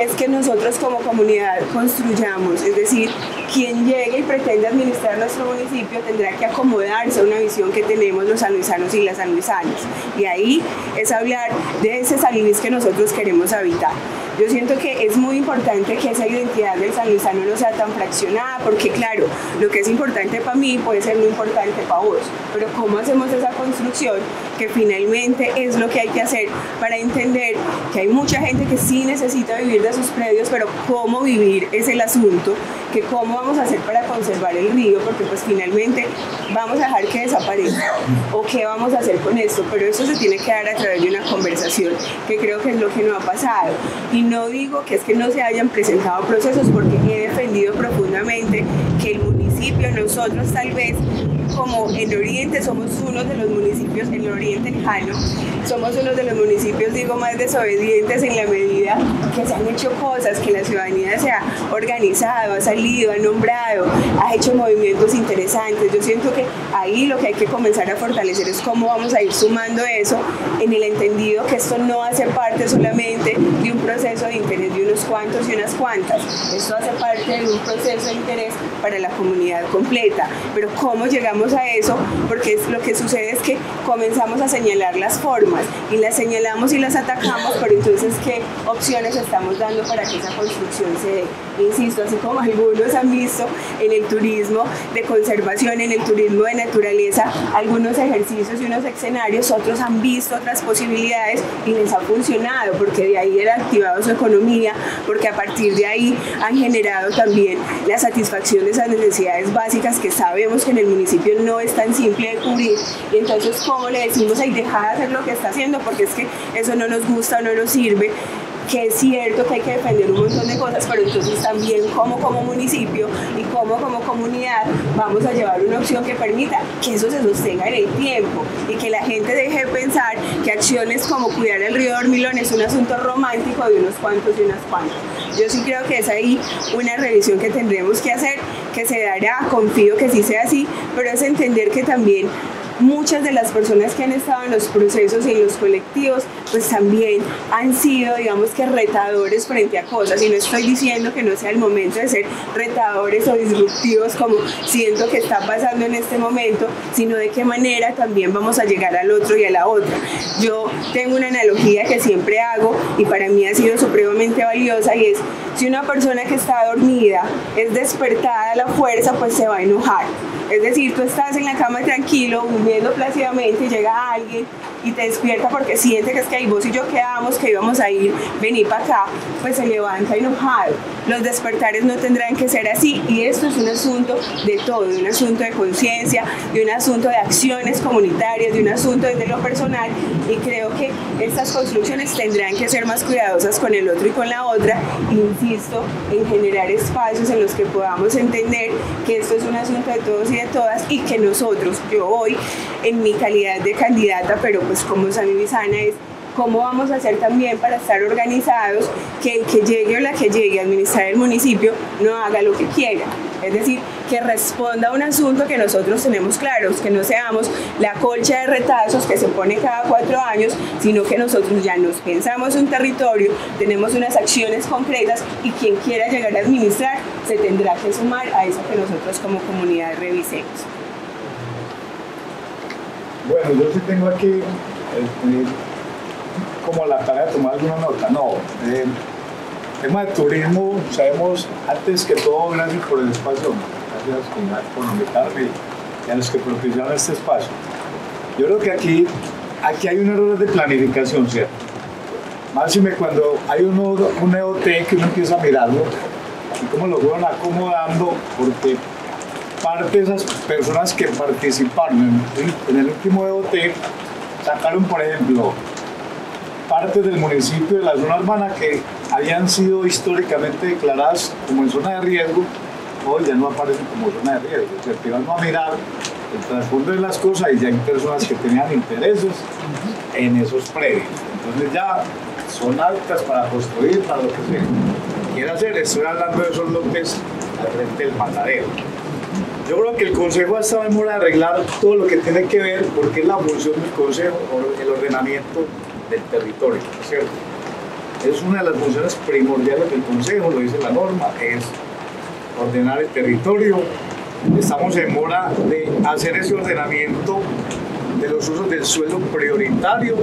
es que nosotros como comunidad construyamos, es decir, quien llegue y pretende administrar nuestro municipio tendrá que acomodarse a una visión que tenemos los sanluisanos y las sanluisanas. Y ahí es hablar de ese San Luis que nosotros queremos habitar. Yo siento que es muy importante que esa identidad del sanluisano no sea tan fraccionada, porque claro, lo que es importante para mí puede ser muy importante para vos, pero ¿cómo hacemos esa construcción que finalmente es lo que hay que hacer para entender que hay mucha gente que sí necesita vivir de sus predios, pero cómo vivir es el asunto, que cómo vamos a hacer para conservar el río, porque pues finalmente vamos a dejar que desaparezca, o qué vamos a hacer con esto, pero eso se tiene que dar a través de una conversación, que creo que es lo que no ha pasado. Y no digo que es que no se hayan presentado procesos, porque he defendido profundamente que el municipio, nosotros tal vez como en Oriente somos uno de los municipios, en el Oriente lejano, somos uno de los municipios, digo, más desobedientes en la medida que se han hecho cosas, que la ciudadanía se ha organizado, ha salido, ha nombrado, ha hecho movimientos interesantes. Yo siento que ahí lo que hay que comenzar a fortalecer es cómo vamos a ir sumando eso, en el entendido que esto no hace parte solamente de un proceso de interés de unos cuantos y unas cuantas, esto hace parte de un proceso de interés para la comunidad completa, pero cómo llegamos llegamos a eso porque lo que sucede es que comenzamos a señalar las formas y las señalamos y las atacamos, pero entonces ¿qué opciones estamos dando para que esa construcción se dé? Insisto, así como algunos han visto en el turismo de conservación, en el turismo de naturaleza, algunos ejercicios y unos escenarios, otros han visto otras posibilidades y les ha funcionado porque de ahí han activado su economía, porque a partir de ahí han generado también la satisfacción de esas necesidades básicas que sabemos que en el municipio no es tan simple de cubrir. Y entonces, ¿cómo le decimos ahí deja de hacer lo que está haciendo? Porque es que eso no nos gusta o no nos sirve, que es cierto que hay que defender un montón de cosas, pero entonces también como municipio y como comunidad vamos a llevar una opción que permita que eso se sostenga en el tiempo y que la gente deje de pensar que acciones como cuidar el río Dormilón es un asunto romántico de unos cuantos y unas cuantas. Yo sí creo que es ahí una revisión que tendremos que hacer, que se dará, confío que sí sea así, pero es entender que también muchas de las personas que han estado en los procesos y en los colectivos pues también han sido, digamos que retadores frente a cosas, y no estoy diciendo que no sea el momento de ser retadores o disruptivos como siento que está pasando en este momento, sino de qué manera también vamos a llegar al otro y a la otra. Yo tengo una analogía que siempre hago y para mí ha sido supremamente valiosa, y es: si una persona que está dormida es despertada a la fuerza, pues se va a enojar. Es decir, tú estás en la cama tranquilo, durmiendo plácidamente, y llega alguien y te despierta porque siente que es que ahí vos y yo quedamos, que íbamos a ir, vení para acá, pues se levanta enojado. Los despertares no tendrán que ser así, y esto es un asunto de todo, de un asunto de conciencia, de un asunto de acciones comunitarias, de un asunto desde lo personal, y creo que estas construcciones tendrán que ser más cuidadosas con el otro y con la otra. Insisto en generar espacios en los que podamos entender que esto es un asunto de todos y de todas, y que nosotros, yo hoy en mi calidad de candidata, pero pues como Sami Bizana, es cómo vamos a hacer también para estar organizados, que el que llegue o la que llegue a administrar el municipio no haga lo que quiera. Es decir, que responda a un asunto que nosotros tenemos claros, que no seamos la colcha de retazos que se pone cada 4 años, sino que nosotros ya nos pensamos un territorio, tenemos unas acciones concretas, y quien quiera llegar a administrar se tendrá que sumar a eso que nosotros como comunidad revisemos. Bueno, yo sí tengo aquí como la tarea de tomar alguna nota. No, tema de turismo, sabemos antes que todo, gracias por el espacio, gracias por invitarme y a los que propiciaron este espacio. Yo creo que aquí hay un error de planificación, ¿cierto? Máxime cuando hay un EOT que uno empieza a mirarlo y cómo lo fueron acomodando, porque parte de esas personas que participaron en el último EOT sacaron, por ejemplo, partes del municipio de la zona urbana que habían sido históricamente declaradas como en zona de riesgo, hoy ya no aparecen como zona de riesgo. O sea, que vamos a mirar el trasfondo de las cosas, y ya hay personas que tenían intereses en esos predios. Entonces ya son altas para construir, para lo que se quiera hacer. Estoy hablando de esos lotes al frente del matadero. Yo creo que el Consejo ha estado en hora de arreglar todo lo que tiene que ver, porque es la función del Consejo, el ordenamiento del territorio, ¿cierto? Es una de las funciones primordiales del Consejo, lo dice la norma, es ordenar el territorio. Estamos en hora de hacer ese ordenamiento de los usos del suelo prioritario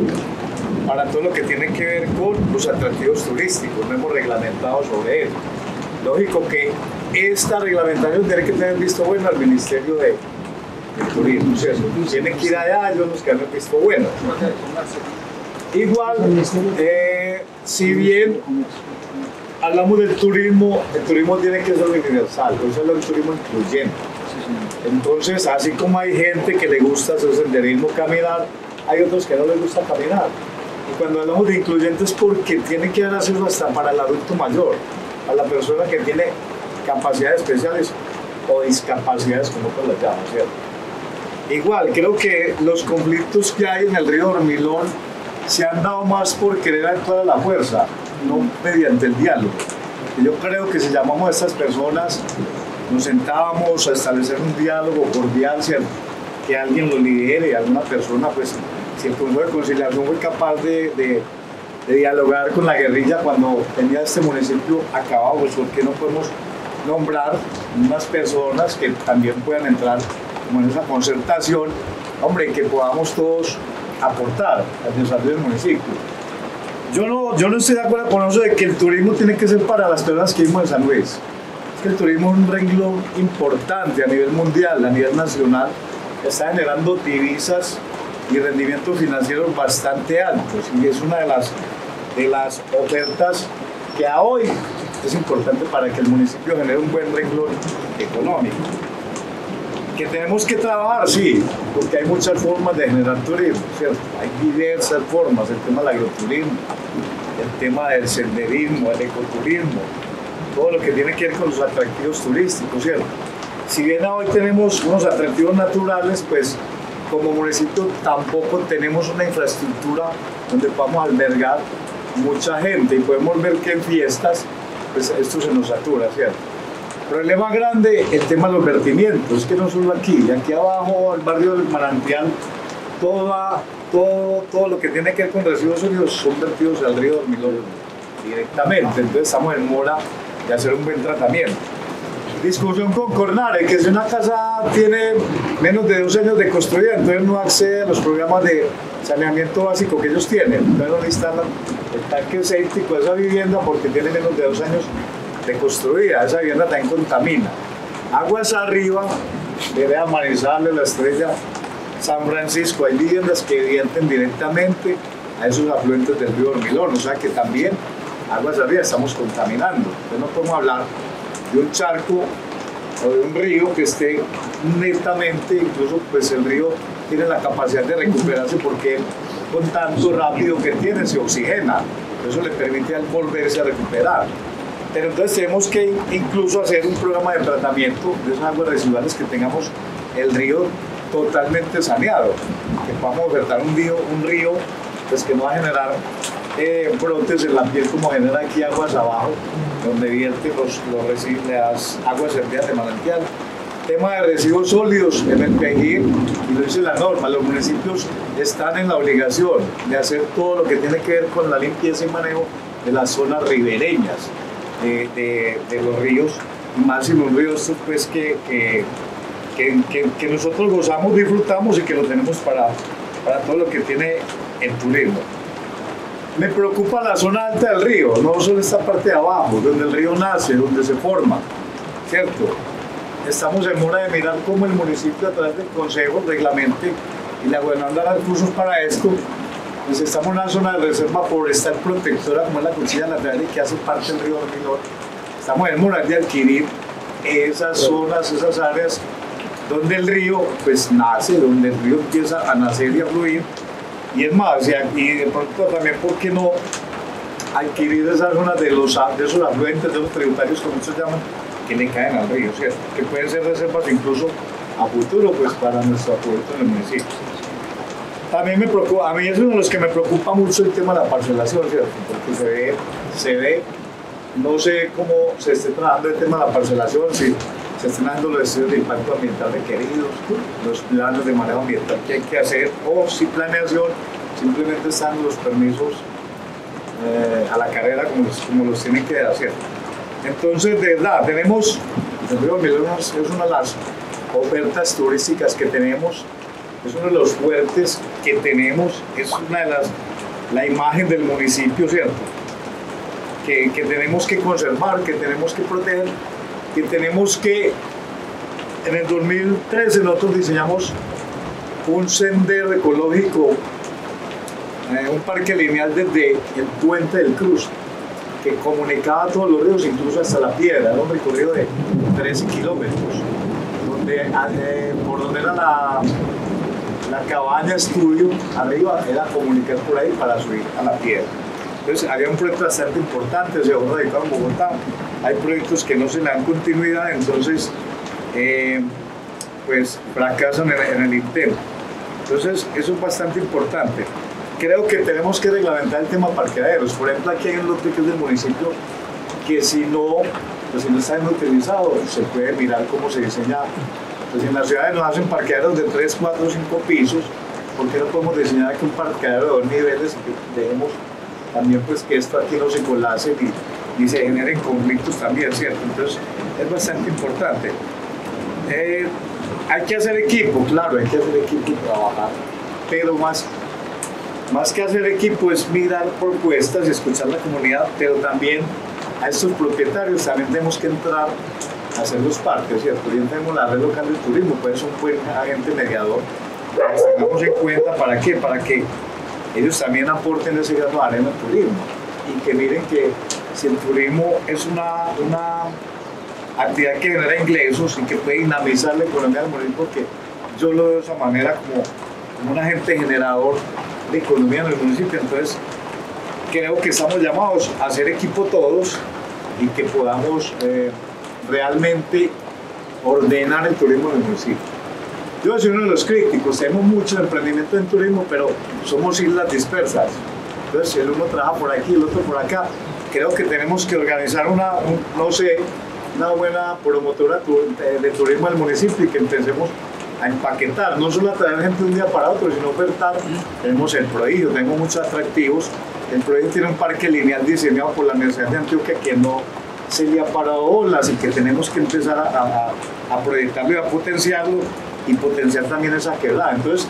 para todo lo que tiene que ver con los atractivos turísticos. No hemos reglamentado sobre eso. Lógico que esta reglamentación tiene que tener visto bueno al Ministerio de Turismo, ¿cierto? Tienen que ir allá, ellos los que han visto bueno. Igual, si bien hablamos del turismo, el turismo tiene que ser universal, por eso es el turismo incluyente. Entonces, así como hay gente que le gusta hacer senderismo, caminar, hay otros que no les gusta caminar. Y cuando hablamos de incluyentes es porque tiene que hacerlo hasta para el adulto mayor, a la persona que tiene capacidades especiales o discapacidades, como las llaman, ¿cierto? Igual, creo que los conflictos que hay en el río Dormilón se han dado más por querer actuar a la fuerza, no mediante el diálogo. Y yo creo que si llamamos a estas personas, nos sentábamos a establecer un diálogo cordial, ¿cierto? Que alguien lo lidere, alguna persona, pues, si el Consejo de Conciliación fue capaz de dialogar con la guerrilla cuando tenía este municipio acabado, pues, ¿por qué no podemos nombrar unas personas que también puedan entrar como en esa concertación, hombre, que podamos todos aportar al desarrollo del municipio. Yo no estoy de acuerdo con eso de que el turismo tiene que ser para las personas que vivimos en San Luis. Es que el turismo es un renglón importante a nivel mundial, a nivel nacional, está generando divisas y rendimientos financieros bastante altos, y es una de las ofertas que a hoy es importante para que el municipio genere un buen renglón económico. Que tenemos que trabajar, sí, porque hay muchas formas de generar turismo, ¿cierto? Hay diversas formas, el tema del agroturismo, el tema del senderismo, el ecoturismo, todo lo que tiene que ver con los atractivos turísticos, ¿cierto? Si bien hoy tenemos unos atractivos naturales, pues como municipio tampoco tenemos una infraestructura donde podamos albergar mucha gente, y podemos ver que en fiestas pues esto se nos satura, ¿cierto? Problema grande, el tema de los vertimientos, es que no solo aquí abajo, el barrio del Manantial, todo lo que tiene que ver con residuos sólidos son vertidos al río Dormilón directamente, entonces estamos en mora de hacer un buen tratamiento. Discusión con Cornare, que si una casa tiene menos de 2 años de construida, entonces no accede a los programas de saneamiento básico que ellos tienen, entonces no instalan el tanque séptico de esa vivienda porque tiene menos de 2 años de construida, esa vivienda también contamina. Aguas arriba, vereda Manizales, La Estrella, San Francisco, hay viviendas que vierten directamente a esos afluentes del río Dormilón, o sea que también aguas arriba estamos contaminando. Entonces no podemos hablar de un charco o de un río que esté netamente, incluso pues el río tiene la capacidad de recuperarse porque con tanto rápido que tiene se oxigena, eso le permite al volverse a recuperar. Pero entonces tenemos que incluso hacer un programa de tratamiento de esas aguas residuales, que tengamos el río totalmente saneado, que podamos ofertar un río pues que no va a generar brotes en la piel como genera aquí aguas abajo, donde vierte las aguas servidas de manantial. Tema de residuos sólidos en el PEGIR, y lo dice la norma, los municipios están en la obligación de hacer todo lo que tiene que ver con la limpieza y manejo de las zonas ribereñas de los ríos, y más en los ríos pues, que nosotros gozamos, disfrutamos y que lo tenemos para todo lo que tiene el turismo. Me preocupa la zona alta del río, no solo esta parte de abajo, donde el río nace, donde se forma, ¿cierto? Estamos en mora de mirar cómo el municipio, a través del consejo, reglamente y la gobernanza da recursos para esto. Pues estamos en una zona de reserva forestal protectora, como es la Cuchilla Lateral, que hace parte del río Dormilón. Estamos en mora de adquirir esas zonas, esas áreas donde el río pues nace, donde el río empieza a nacer y a fluir. Y es más, y de pronto también, ¿por qué no adquirir esas zonas de esos afluentes, de los tributarios, como muchos llaman, que le caen al río, ¿cierto? Que pueden ser reservas incluso a futuro, pues para nuestro apoyo en el municipio. También me preocupa, a mí es uno de los que me preocupa mucho el tema de la parcelación, ¿cierto? Porque se ve, no sé cómo se esté trabajando el tema de la parcelación, si se están dando los estudios de impacto ambiental requeridos, los planos de manejo ambiental que hay que hacer, o si planeación, simplemente están los permisos a la carrera como los tienen que hacer. Entonces, de verdad, tenemos, el río Dormilón es una de las ofertas turísticas que tenemos, es uno de los fuertes que tenemos, es una de la imagen del municipio, ¿cierto? Que tenemos que conservar, que tenemos que proteger, que tenemos que, en el 2013 nosotros diseñamos un sendero ecológico, un parque lineal desde el Puente del Cruz, que comunicaba todos los ríos, incluso hasta La Piedra, era un recorrido de 13 kilómetros, por donde era la cabaña estudio, arriba era comunicar por ahí para subir a La Piedra. Entonces había un proyecto bastante importante, se ha radicado en Bogotá, hay proyectos que no se le dan continuidad, entonces pues fracasan en el intento. Entonces eso es bastante importante. Creo que tenemos que reglamentar el tema parqueaderos. Por ejemplo, aquí hay un lote que es del municipio que si no está bien utilizado, se puede mirar cómo se diseña. Pues en las ciudades nos hacen parqueaderos de 3, 4, 5 pisos. ¿Por qué no podemos diseñar aquí un parqueadero de 2 niveles y que dejemos también pues que esto aquí no se colase ni se generen conflictos también, ¿cierto? Entonces es bastante importante. hay que hacer equipo, claro, hay que hacer equipo y trabajar, pero más que hacer equipo es mirar propuestas y escuchar la comunidad, pero también a estos propietarios también tenemos que entrar a hacerlos parte, ¿cierto? Bien tenemos la red local de turismo, puede ser un buen agente mediador, los tengamos en cuenta, ¿para qué? Para que ellos también aporten ese grano de arena al turismo y que miren que si el turismo es una actividad que genera ingresos y que puede dinamizar la economía del municipio, porque yo lo veo de esa manera como un agente generador de economía en el municipio. Entonces creo que estamos llamados a hacer equipo todos y que podamos realmente ordenar el turismo en el municipio. Yo soy uno de los críticos, tenemos mucho emprendimiento en turismo, pero somos islas dispersas. Entonces el uno trabaja por aquí, el otro por acá. Creo que tenemos que organizar una buena promotora de turismo al municipio y que empecemos a empaquetar, no solo a traer gente de un día para otro, sino ofertar. Tenemos el Prodigio, tenemos muchos atractivos. El Prodigio tiene un parque lineal diseñado por la Universidad de Antioquia que no se le ha parado bolas y que tenemos que empezar a proyectarlo y a potenciarlo y potenciar también esa quebrada. Entonces,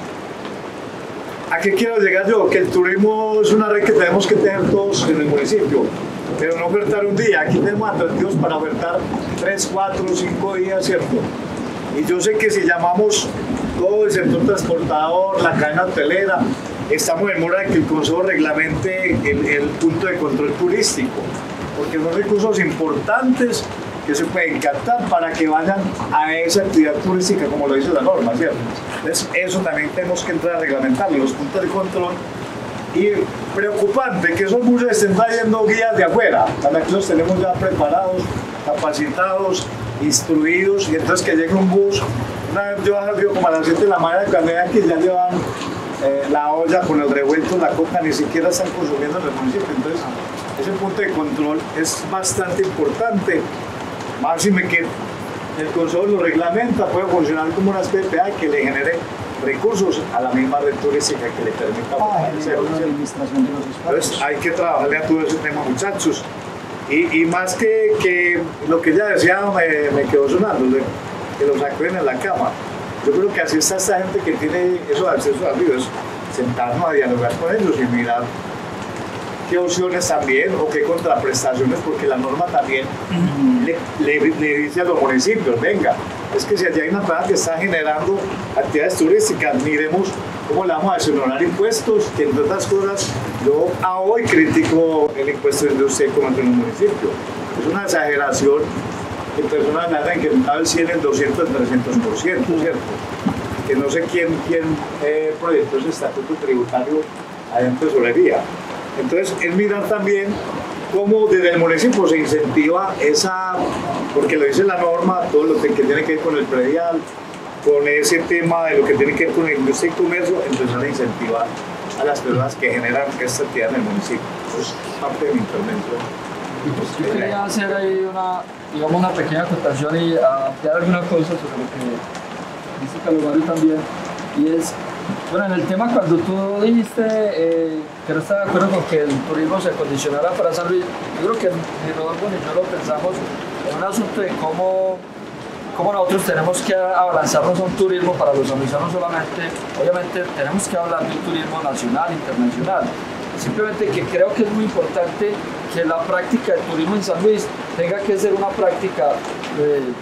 ¿a qué quiero llegar yo? Que el turismo es una red que tenemos que tener todos en el municipio, pero no ofertar un día. Aquí tenemos atractivos para ofertar 3, 4, 5 días, ¿cierto? Y yo sé que si llamamos todo el sector transportador, la cadena hotelera, estamos en mora de que el Consejo reglamente el punto de control turístico, porque son recursos importantes que se pueden captar para que vayan a esa actividad turística, como lo dice la norma, ¿cierto? Entonces, eso también tenemos que entrar a reglamentarlo, los puntos de control. Y preocupante que esos buses estén trayendo guías de afuera, también que los tenemos ya preparados, capacitados, instruidos, y entonces que llegue un bus. Una vez yo bajé como a las 7 de la mañana, cuando vean que ya llevan la olla con el revuelto, la coca, ni siquiera están consumiendo en el municipio. Entonces, ese punto de control es bastante importante. Máxime que el Consejo lo reglamenta, puede funcionar como una PPA que le genere recursos a la misma red turística que le permita hacer una administración de los espacios. Entonces hay que trabajarle a todo ese tema, muchachos. Y más que lo que ya decía me quedó sonando, que los acuden en la cama. Yo creo que así está esta gente que tiene eso de acceso al río, es sentarnos a dialogar con ellos y mirar qué opciones también o qué contraprestaciones, porque la norma también le dice a los municipios, venga, es que si allá hay una planta que está generando actividades turísticas, miremos cómo le vamos a exonerar impuestos, que entre otras cosas, yo hoy critico el impuesto de industria como en el municipio. Es una exageración que personas me han incrementado el 100, el 200, el 300%, ¿cierto? Que no sé quién proyectó ese estatuto tributario allá en tesorería. Entonces, es mirar también cómo desde el municipio se incentiva esa, porque lo dice la norma, todo lo que tiene que ver con el predial, con ese tema de lo que tiene que ver con la industria y comercio, empezar a incentivar a las personas que generan esta actividad en el municipio. Eso es parte de mi intervención. Yo quería hacer ahí una pequeña acotación y ampliar alguna cosa sobre lo que dice Carlos Mario también, y es, bueno, en el tema cuando tú dijiste que no estaba de acuerdo con que el turismo se condicionara para San Luis, yo creo que ni Rodolfo ni yo lo pensamos en un asunto de cómo nosotros tenemos que abalanzarnos a un turismo para los sanluisanos solamente. Obviamente tenemos que hablar de un turismo nacional, internacional. Simplemente que creo que es muy importante que la práctica del turismo en San Luis tenga que ser una práctica,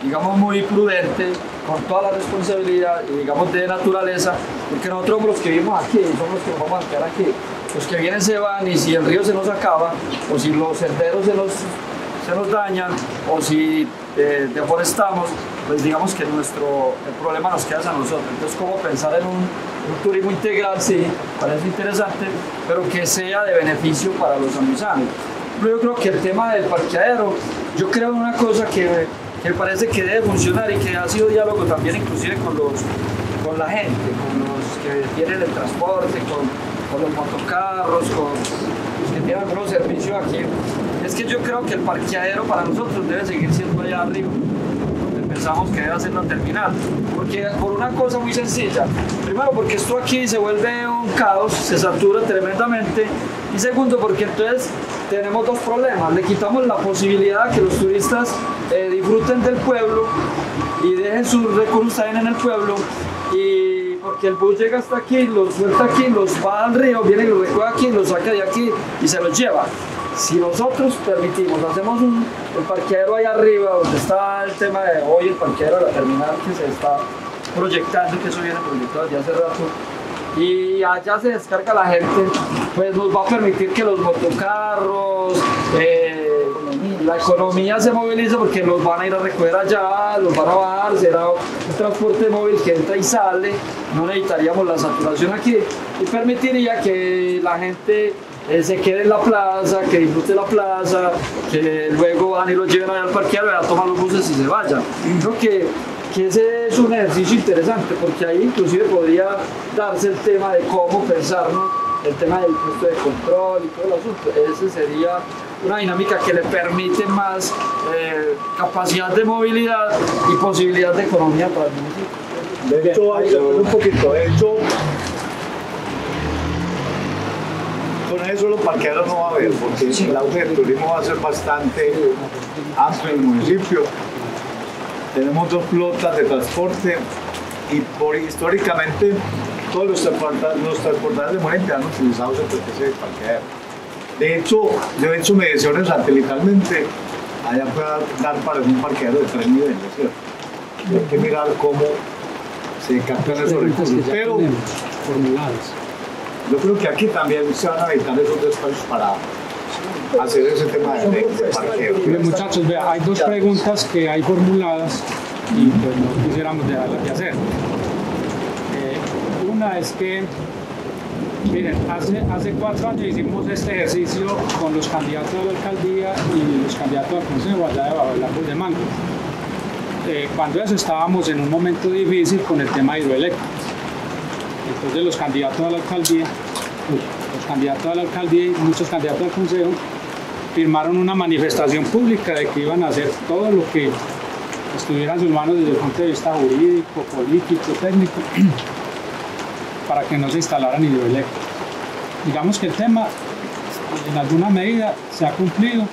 digamos, muy prudente, con toda la responsabilidad y, digamos, de naturaleza, porque nosotros los que vivimos aquí somos los que nos vamos a quedar aquí. Los que vienen se van, y si el río se nos acaba, o si los senderos se nos dañan, o si deforestamos, pues digamos que el problema nos queda a nosotros. Entonces, ¿cómo pensar en un turismo integral? Sí, parece interesante, pero que sea de beneficio para los sanluisanos. Pero yo creo que el tema del parqueadero, yo creo en una cosa que me parece que debe funcionar y que ha sido diálogo también inclusive con la gente, con los que tienen el transporte, con los motocarros, con los que tienen algunos servicios aquí. Es que yo creo que el parqueadero para nosotros debe seguir siendo allá arriba, donde pensamos que debe ser la terminal. Porque por una cosa muy sencilla, primero porque esto aquí se vuelve un caos, se satura tremendamente, Y segundo, porque entonces tenemos dos problemas. Le quitamos la posibilidad que los turistas disfruten del pueblo y dejen sus recursos también en el pueblo. Y porque el bus llega hasta aquí, los suelta aquí, los va al río, viene y los recoge aquí, los saca de aquí y se los lleva. Si nosotros permitimos, hacemos el parqueadero ahí arriba, donde está el tema de hoy, el parqueadero de la terminal que se está proyectando, que eso viene proyectado desde hace rato, y allá se descarga la gente, pues nos va a permitir que los motocarros, la economía se movilice porque los van a ir a recoger allá, los van a bajar, será un transporte móvil que entra y sale, no necesitaríamos la saturación aquí y permitiría que la gente se quede en la plaza, que disfrute la plaza, que luego van y lo lleven allá al parqueadero, a tomar los buses y se vayan. Creo que ese es un ejercicio interesante porque ahí inclusive podría darse el tema de cómo pensarnos el tema del puesto de control y todo el asunto. Ese sería una dinámica que le permite más capacidad de movilidad y posibilidad de economía para el municipio. De hecho, un poquito, de hecho, con eso los parqueaderos no va a haber, porque el auge del turismo va a ser bastante amplio en el municipio. Tenemos dos flotas de transporte y históricamente todos los transportadores de moneda han utilizado ese parqueadero. De hecho, yo he hecho mediciones satelitales, allá puede dar para un parqueadero de 3 niveles, ¿cierto? Hay que mirar cómo se captan esos recursos, pero formulados. Yo creo que aquí también se van a evitar esos espacios para hacer ese tema de parqueo. Muchachos, vea, hay dos preguntas que hay formuladas y pues no quisiéramos dejarlas de hacer. Una es que, miren, hace 4 años hicimos este ejercicio con los candidatos a la alcaldía y los candidatos al consejo allá debajo del árbol de mango. Cuando eso estábamos en un momento difícil con el tema hidroeléctrico. Entonces los candidatos a la alcaldía y muchos candidatos al consejo firmaron una manifestación pública de que iban a hacer todo lo que estuviera en sus manos desde el punto de vista jurídico, político, técnico, para que no se instalaran hidroeléctricos. Digamos que el tema en alguna medida se ha cumplido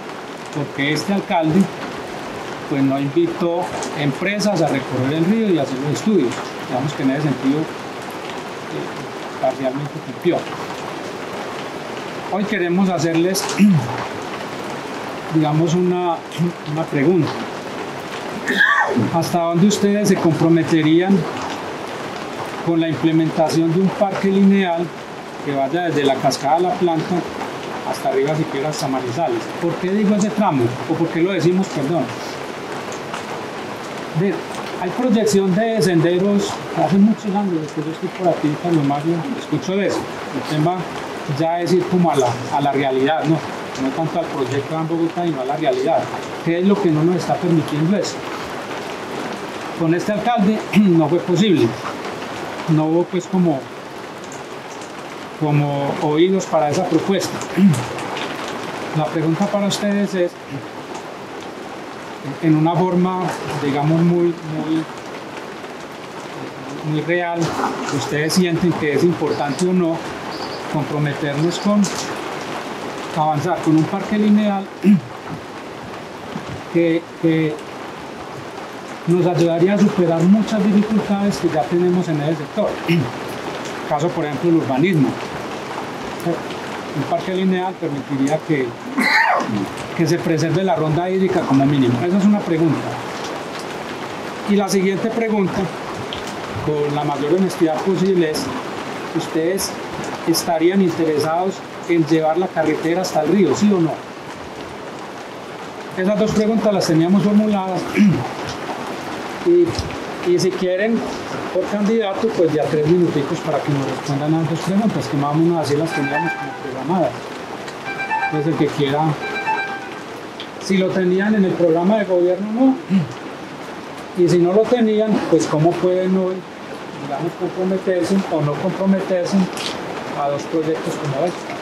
porque este alcalde pues no invitó empresas a recorrer el río y hacer los estudios. Digamos que en ese sentido parcialmente cumplió. Hoy queremos hacerles, digamos, una pregunta. ¿Hasta dónde ustedes se comprometerían con la implementación de un parque lineal que vaya desde la cascada de la planta hasta arriba, siquiera hasta Manizales? ¿Por qué digo ese tramo? ¿O por qué lo decimos, perdón? Hay proyección de senderos hace muchos años, desde que yo estoy por aquí, Carlos Mario, escucho de eso. El tema ya es ir como a la realidad, no tanto al proyecto de Bogotá, sino a la realidad. ¿Qué es lo que no nos está permitiendo eso? Con este alcalde no fue posible. No hubo pues como oídos para esa propuesta. La pregunta para ustedes es, en una forma, digamos, muy real, ustedes sienten que es importante o no comprometernos con avanzar con un parque lineal que nos ayudaría a superar muchas dificultades que ya tenemos en ese sector. Caso, por ejemplo, el urbanismo. Un parque lineal permitiría que se preserve la ronda hídrica como mínimo. Esa es una pregunta. Y la siguiente pregunta, con la mayor honestidad posible, es: ¿ustedes estarían interesados en llevar la carretera hasta el río, sí o no? Esas dos preguntas las teníamos formuladas y si quieren, por candidato, pues ya 3 minuticos para que nos respondan a las dos preguntas, que más o menos así las teníamos como programadas. Entonces el que quiera, si lo tenían en el programa de gobierno, no. Y si no lo tenían, pues cómo pueden hoy, digamos, comprometerse o no comprometerse a 2 proyectos como este.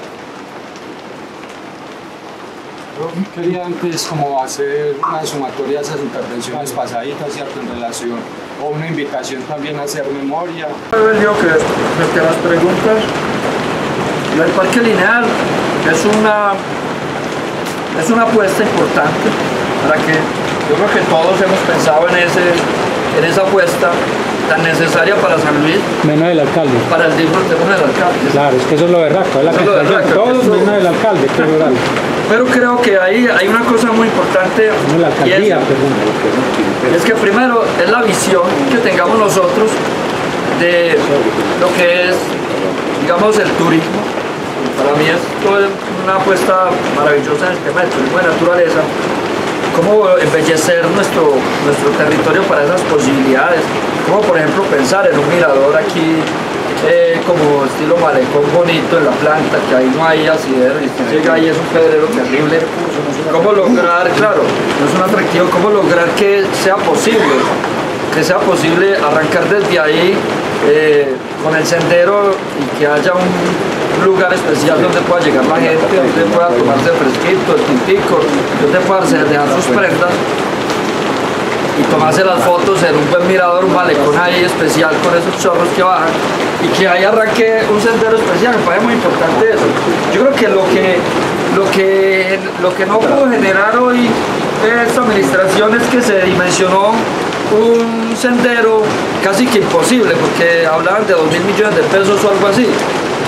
Yo quería antes como hacer una sumatoria de esas intervenciones pasaditas, ¿cierto? En relación, o una invitación también a hacer memoria. Yo digo que frente a las preguntas, el parque lineal es una apuesta importante para que yo creo que todos hemos pensado en esa apuesta tan necesaria para San Luis. Menos el alcalde. Para el disfrute del alcalde. Claro, es que eso es lo berraco, es la que todos menos el alcalde, que rural. Pero creo que ahí hay una cosa muy importante. No, la alcaldía, es que primero es la visión que tengamos nosotros de lo que es, digamos, el turismo. Para mí es una apuesta maravillosa en el tema del turismo de naturaleza. Cómo embellecer nuestro territorio para esas posibilidades. Como por ejemplo pensar en un mirador aquí como estilo malecón bonito en la planta, que ahí no hay asidero y usted llega ahí es un pedrero terrible. Cómo lograr, claro, no es un atractivo, cómo lograr que sea posible arrancar desde ahí con el sendero y que haya un lugar especial donde pueda llegar la gente, donde pueda tomarse el fresquito, el tintico, donde pueda dejar sus prendas y tomarse las fotos en un buen mirador, un malecón ahí especial con esos chorros que bajan y que ahí arranque un sendero especial. Me parece muy importante eso. Yo creo que lo que no pudo generar hoy esta administración es que se dimensionó un sendero casi que imposible, porque hablaban de 2.000 millones de pesos o algo así.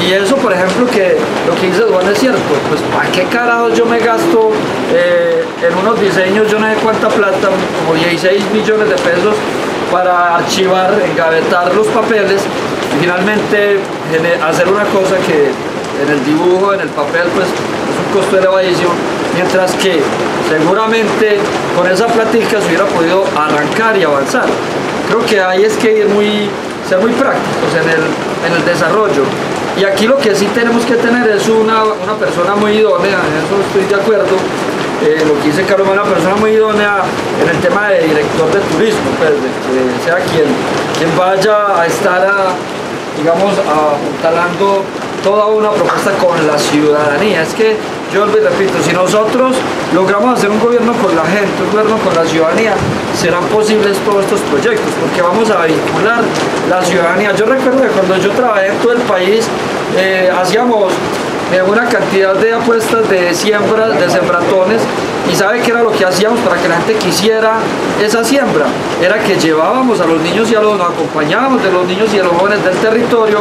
Y eso, por ejemplo, que lo que dice Eduardo es cierto, pues ¿para qué carajos yo me gasto en unos diseños, yo no sé cuánta plata, como 16 millones de pesos para archivar, engavetar los papeles y finalmente hacer una cosa que en el dibujo, en el papel, pues es un costo elevadísimo, mientras que seguramente con esa plática se hubiera podido arrancar y avanzar. Creo que ahí es que ser muy prácticos en el desarrollo. Y aquí lo que sí tenemos que tener es una persona muy idónea, en eso estoy de acuerdo, lo que dice Carlos, una persona muy idónea en el tema de director de turismo, pues, que sea quien vaya a estar, digamos, apuntalando toda una propuesta con la ciudadanía. Es que yo les repito, si nosotros logramos hacer un gobierno con la gente, un gobierno con la ciudadanía, serán posibles todos estos proyectos, porque vamos a vincular la ciudadanía. Yo recuerdo que cuando yo trabajé en todo el país, hacíamos una cantidad de apuestas de siembras, de sembratones, y ¿sabe qué era lo que hacíamos para que la gente quisiera esa siembra? Era que llevábamos a los niños nos acompañábamos de los niños y de los jóvenes del territorio,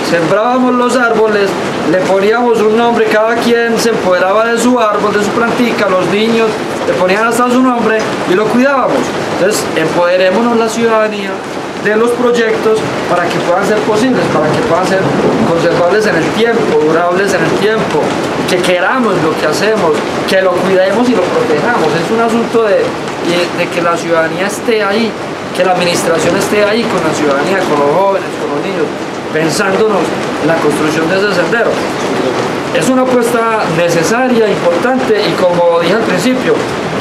sembrábamos los árboles, le poníamos un nombre, cada quien se empoderaba de su árbol, de su plantica, los niños le ponían hasta su nombre y lo cuidábamos. Entonces, empoderémonos la ciudadanía de los proyectos para que puedan ser posibles, para que puedan ser conservables en el tiempo, durables en el tiempo, que queramos lo que hacemos, que lo cuidemos y lo protejamos. Es un asunto de que la ciudadanía esté ahí, que la administración esté ahí con la ciudadanía, con los jóvenes, con los niños, pensándonos en la construcción de ese sendero. Es una apuesta necesaria, importante, y como dije al principio,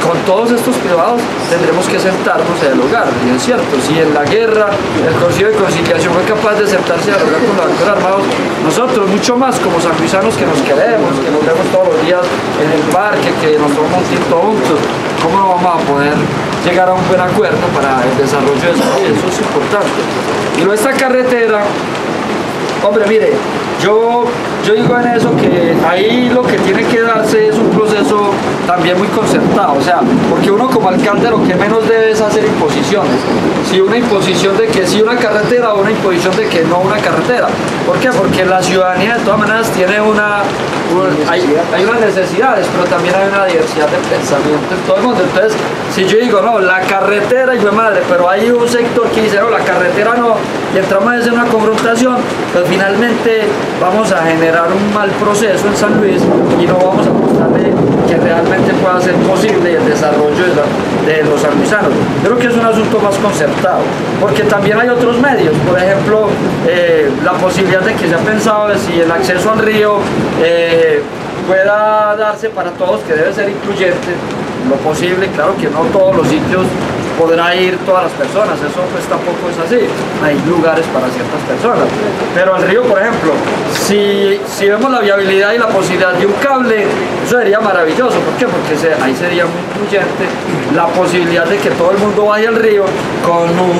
con todos estos privados tendremos que sentarnos a dialogar. Y es cierto, si en la guerra el Consejo de Conciliación fue capaz de sentarse a dialogar con los actores armados, nosotros mucho más como sanluisanos que nos queremos, que nos vemos todos los días en el parque, que nos tomamos un tinto juntos, ¿cómo no vamos a poder llegar a un buen acuerdo para el desarrollo de eso? Eso es importante. Y lo de esta carretera, hombre, mire, yo digo en eso que ahí lo que tiene que darse es un proceso también muy concertado, o sea, porque uno como alcalde lo que menos debe es hacer imposiciones. Si una imposición de que sí una carretera o una imposición de que no una carretera. ¿Por qué? Porque la ciudadanía de todas maneras tiene hay unas necesidades, pero también hay una diversidad de pensamiento en todo el mundo. Entonces, si yo digo, no, la carretera, hijo de madre, pero hay un sector que dice, no, la carretera no, y entramos en una confrontación, pues finalmente vamos a generar un mal proceso en San Luis y no vamos a mostrarle que realmente pueda ser posible el desarrollo de los sanluisanos. Creo que es un asunto más concertado, porque también hay otros medios, por ejemplo, la posibilidad de que se ha pensado de si el acceso al río pueda darse para todos, que debe ser incluyente, lo posible. Claro que no todos los sitios podrá ir todas las personas, eso pues tampoco es así, hay lugares para ciertas personas, pero el río, por ejemplo, si vemos la viabilidad y la posibilidad de un cable, eso sería maravilloso. ¿Por qué? Porque ahí sería muy incluyente la posibilidad de que todo el mundo vaya al río con un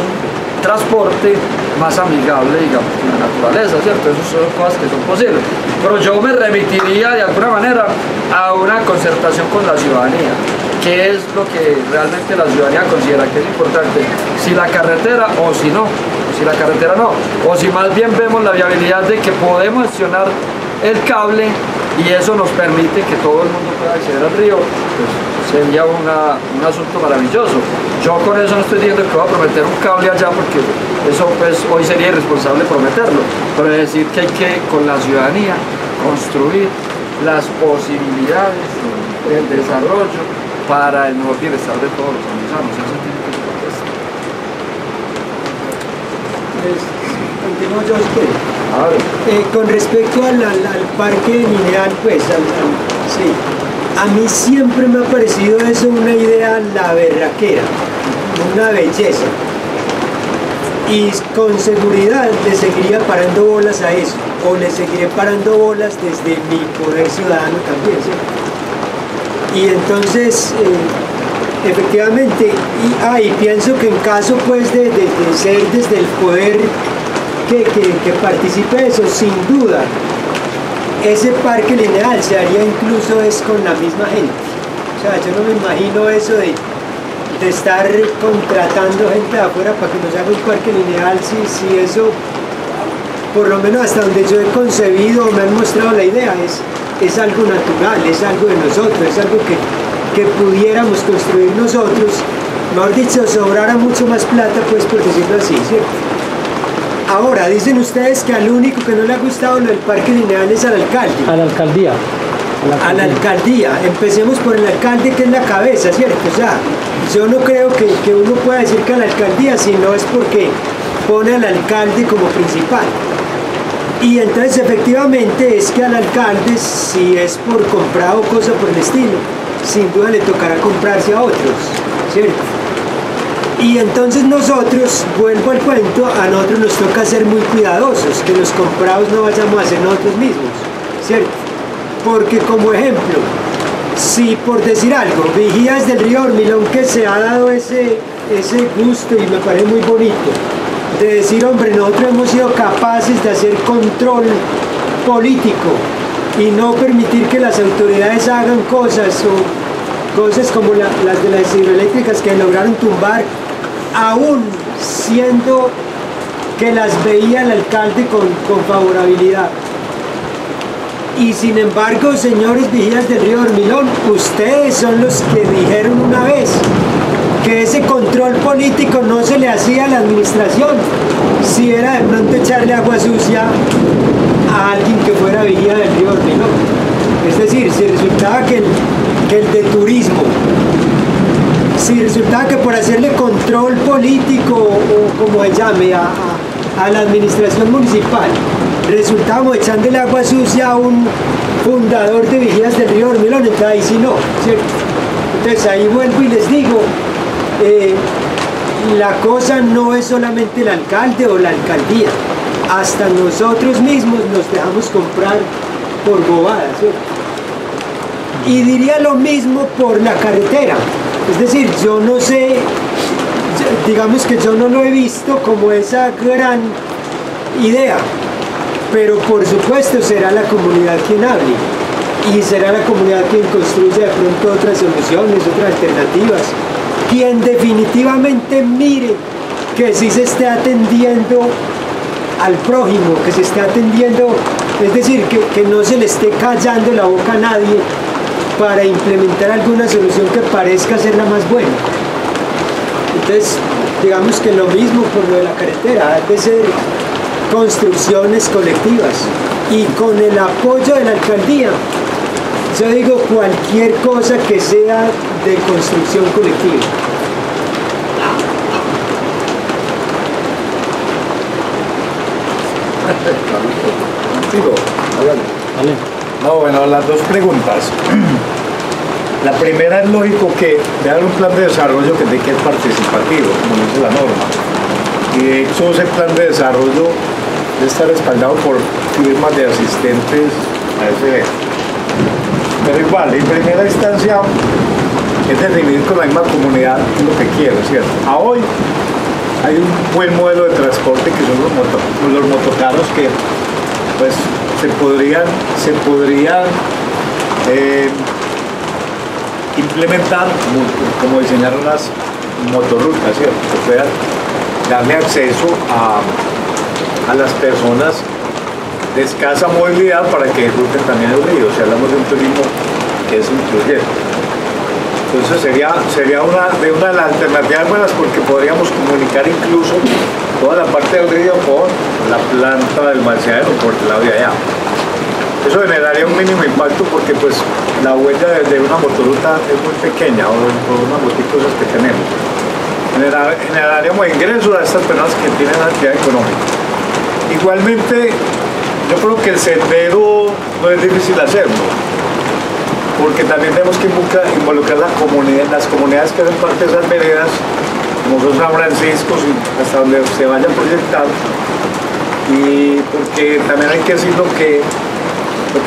transporte más amigable, digamos, con la naturaleza, ¿cierto? Esas son cosas que son posibles. pero yo me remitiría de alguna manera a una concertación con la ciudadanía. ¿Qué es lo que realmente la ciudadanía considera que es importante? Si la carretera o si no, si la carretera no, o si más bien vemos la viabilidad de que podemos gestionar el cable y eso nos permite que todo el mundo pueda acceder al río, pues sería un asunto maravilloso. Yo con eso no estoy diciendo que voy a prometer un cable allá porque eso pues hoy sería irresponsable prometerlo, pero es decir que hay que con la ciudadanía construir las posibilidades del desarrollo para el mejor bienestar de todos los sanluisanos. Eso tiene que ser propuesta. Continúo yo, si quiere. Con respecto al parque mineral, pues, sí, a mí siempre me ha parecido eso una idea la berraquera, una belleza. Y con seguridad le seguiría parando bolas a eso, o le seguiré parando bolas desde mi poder ciudadano también, ¿sí? Y entonces, efectivamente, y pienso que en caso pues de ser desde el poder que participe de eso, sin duda, ese parque lineal se haría incluso es con la misma gente. O sea, yo no me imagino eso de estar contratando gente de afuera para que nos haga un parque lineal, si eso, por lo menos hasta donde yo he concebido o me han mostrado la idea, es algo natural, es algo de nosotros, es algo que pudiéramos construir nosotros, mejor dicho, sobrara mucho más plata, pues por decirlo así, ¿cierto? Ahora, dicen ustedes que al único que no le ha gustado lo del parque lineal es al alcalde. A la alcaldía. A la alcaldía. Empecemos por el alcalde, que es la cabeza, ¿cierto? O sea, yo no creo que uno pueda decir que a la alcaldía, si no es porque pone al alcalde como principal. Y entonces efectivamente es que al alcalde, si es por comprado o cosa por el estilo, sin duda le tocará comprarse a otros, ¿cierto? Y entonces nosotros, vuelvo al cuento, a nosotros nos toca ser muy cuidadosos, que los comprados no vayamos a ser nosotros mismos, ¿cierto? Porque como ejemplo, si por decir algo, Vigías del Río Dormilón, que se ha dado ese gusto y me parece muy bonito, de decir, hombre, nosotros hemos sido capaces de hacer control político y no permitir que las autoridades hagan cosas o cosas como las de las hidroeléctricas que lograron tumbar, aún siendo que las veía el alcalde con favorabilidad. Y sin embargo, señores Vigías del Río Dormilón, ustedes son los que dijeron una vez que ese control político no se le hacía a la administración si era de pronto echarle agua sucia a alguien que fuera vigía del Río Dormilón. Es decir, si resultaba que el de turismo, si resultaba que por hacerle control político o como se llame a la administración municipal, resultábamos echándole agua sucia a un fundador de Vigías del Río Dormilón, entonces ahí sí no, ¿cierto? Entonces ahí vuelvo y les digo, la cosa no es solamente el alcalde o la alcaldía, hasta nosotros mismos nos dejamos comprar por bobadas, ¿cierto? Y diría lo mismo por la carretera, es decir, yo no sé, digamos que yo no lo he visto como esa gran idea, pero por supuesto será la comunidad quien hable y será la comunidad quien construya de pronto otras soluciones, otras alternativas, quien definitivamente mire que sí se esté atendiendo al prójimo, que se esté atendiendo, es decir, que no se le esté callando la boca a nadie para implementar alguna solución que parezca ser la más buena. Entonces, digamos que lo mismo por lo de la carretera, ha de ser construcciones colectivas y con el apoyo de la alcaldía, yo digo cualquier cosa que sea de construcción colectiva. No, bueno, las dos preguntas. La primera es lógico que vean un plan de desarrollo que es participativo, como dice la norma. Y de hecho ese plan de desarrollo debe estar respaldado por firmas de asistentes a ese evento. Pero igual, en primera instancia es definir con la misma comunidad lo que quiere, ¿cierto? A hoy hay un buen modelo de transporte que son los motocarros que pues se podrían implementar como diseñar unas motorrutas, ¿cierto? Que puedan darle acceso a las personas de escasa movilidad para que disfruten también el río. Si hablamos de un turismo que es incluyente. Entonces sería una de las alternativas buenas, porque podríamos comunicar incluso toda la parte del río con la planta del balseadero por el lado de allá. Eso generaría un mínimo impacto, porque pues la huella de una motorruta es muy pequeña, o unas motitos que tenemos. Generaríamos ingresos a estas personas que tienen actividad económica. Igualmente, yo creo que el sendero no es difícil hacerlo, porque también tenemos que involucrar las comunidades que hacen parte de esas veredas, como son San Francisco, hasta donde se vaya a proyectar, y porque también hay que decir lo que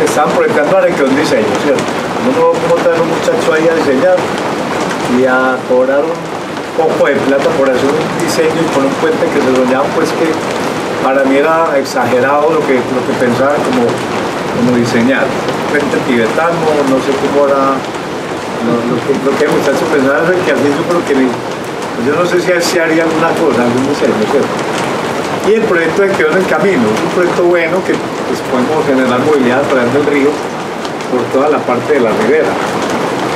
están proyectando ahora, que es un diseño, ¿cierto? Uno como traer un muchacho ahí a diseñar y a cobrar un poco de plata por hacer un diseño y con un puente que se soñaba, pues que para mí era exagerado lo que pensaba como diseñar. Puente tibetano, no sé cómo era lo que el muchacho pensaba, que así yo creo que yo no sé si haría alguna cosa, algún diseño, ¿cierto? Y el proyecto de Quedó en el Camino, es un proyecto bueno que pues, podemos generar movilidad a través del río por toda la parte de la ribera.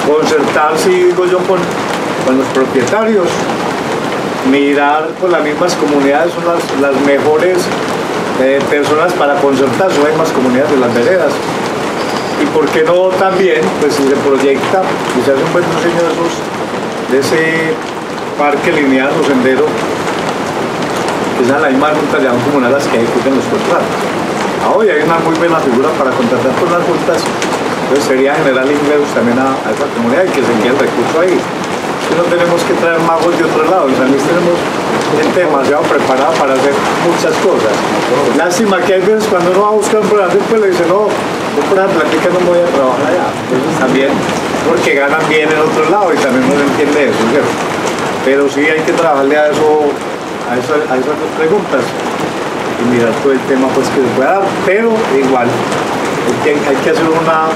Concertar, si digo yo, con los propietarios, mirar con las mismas comunidades, son las mejores personas para concertar, son las mismas comunidades de las veredas. Y por qué no también, pues si se proyecta y se hace un buen diseño de ese parque lineal o sendero, que sean las mismas juntas de comunal las que ejecuten los contratos. Hoy hay una muy buena figura para contratar con las juntas, entonces sería generar ingresos también a esa comunidad y que se envíe el recurso ahí. No tenemos que traer magos de otro lado, en San Luis tenemos gente demasiado preparada para hacer muchas cosas. Lástima que hay veces cuando uno va a buscar un programa, pues le dice, no, yo por la plática no me voy a trabajar allá. Entonces también, porque ganan bien en otro lado y también no se entiende eso, ¿cierto? Pero sí hay que trabajarle a esas dos preguntas y mirar todo el tema pues que se pueda dar, pero igual hay que hacer una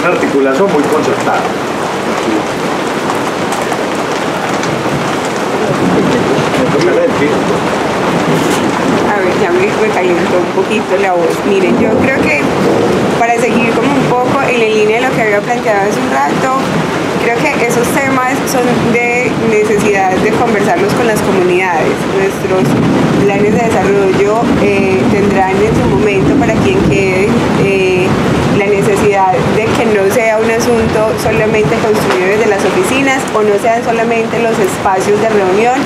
articulación muy concertada. A ver, ya me calentó un poquito la voz. Miren, yo creo que para seguir como un poco en la línea de lo que había planteado hace un rato, creo que esos temas son de necesidad de conversarlos con las comunidades. Nuestros planes de desarrollo tendrán en su momento, para quien quede, la necesidad de que no sea un asunto solamente construido desde las oficinas, o no sean solamente los espacios de reunión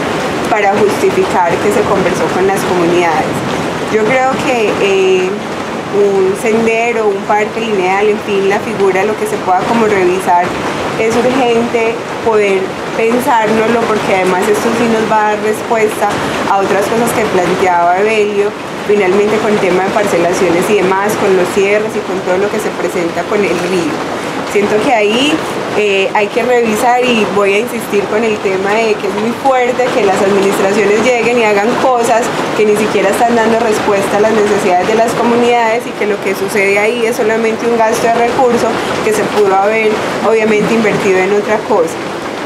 para justificar que se conversó con las comunidades. Yo creo que un sendero, un parque lineal, en fin, la figura, lo que se pueda como revisar, es urgente poder pensárnoslo, porque además esto sí nos va a dar respuesta a otras cosas que planteaba Evelio, finalmente con el tema de parcelaciones y demás, con los cierres y con todo lo que se presenta con el río. Siento que ahí hay que revisar, y voy a insistir con el tema de que es muy fuerte que las administraciones lleguen y hagan cosas que ni siquiera están dando respuesta a las necesidades de las comunidades, y que lo que sucede ahí es solamente un gasto de recursos que se pudo haber obviamente invertido en otra cosa.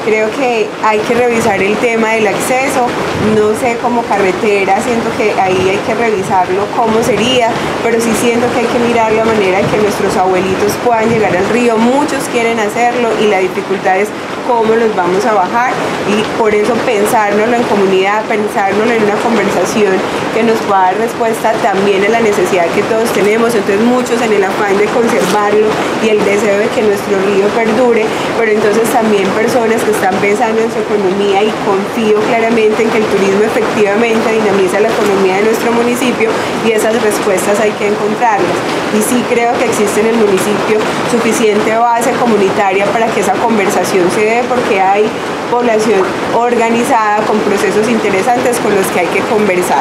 Creo que hay que revisar el tema del acceso, no sé, como carretera, siento que ahí hay que revisarlo cómo sería, pero sí siento que hay que mirar la manera en que nuestros abuelitos puedan llegar al río. Muchos quieren hacerlo y la dificultad es cómo los vamos a bajar, y por eso pensárnoslo en comunidad, pensárnoslo en una conversación que nos pueda dar respuesta también a la necesidad que todos tenemos. Entonces muchos en el afán de conservarlo y el deseo de que nuestro río perdure, pero entonces también personas que están pensando en su economía, y confío claramente en que el turismo efectivamente dinamiza la economía de nuestro municipio, y esas respuestas hay que encontrarlas. Y sí creo que existe en el municipio suficiente base comunitaria para que esa conversación se dé, porque hay población organizada con procesos interesantes con los que hay que conversar.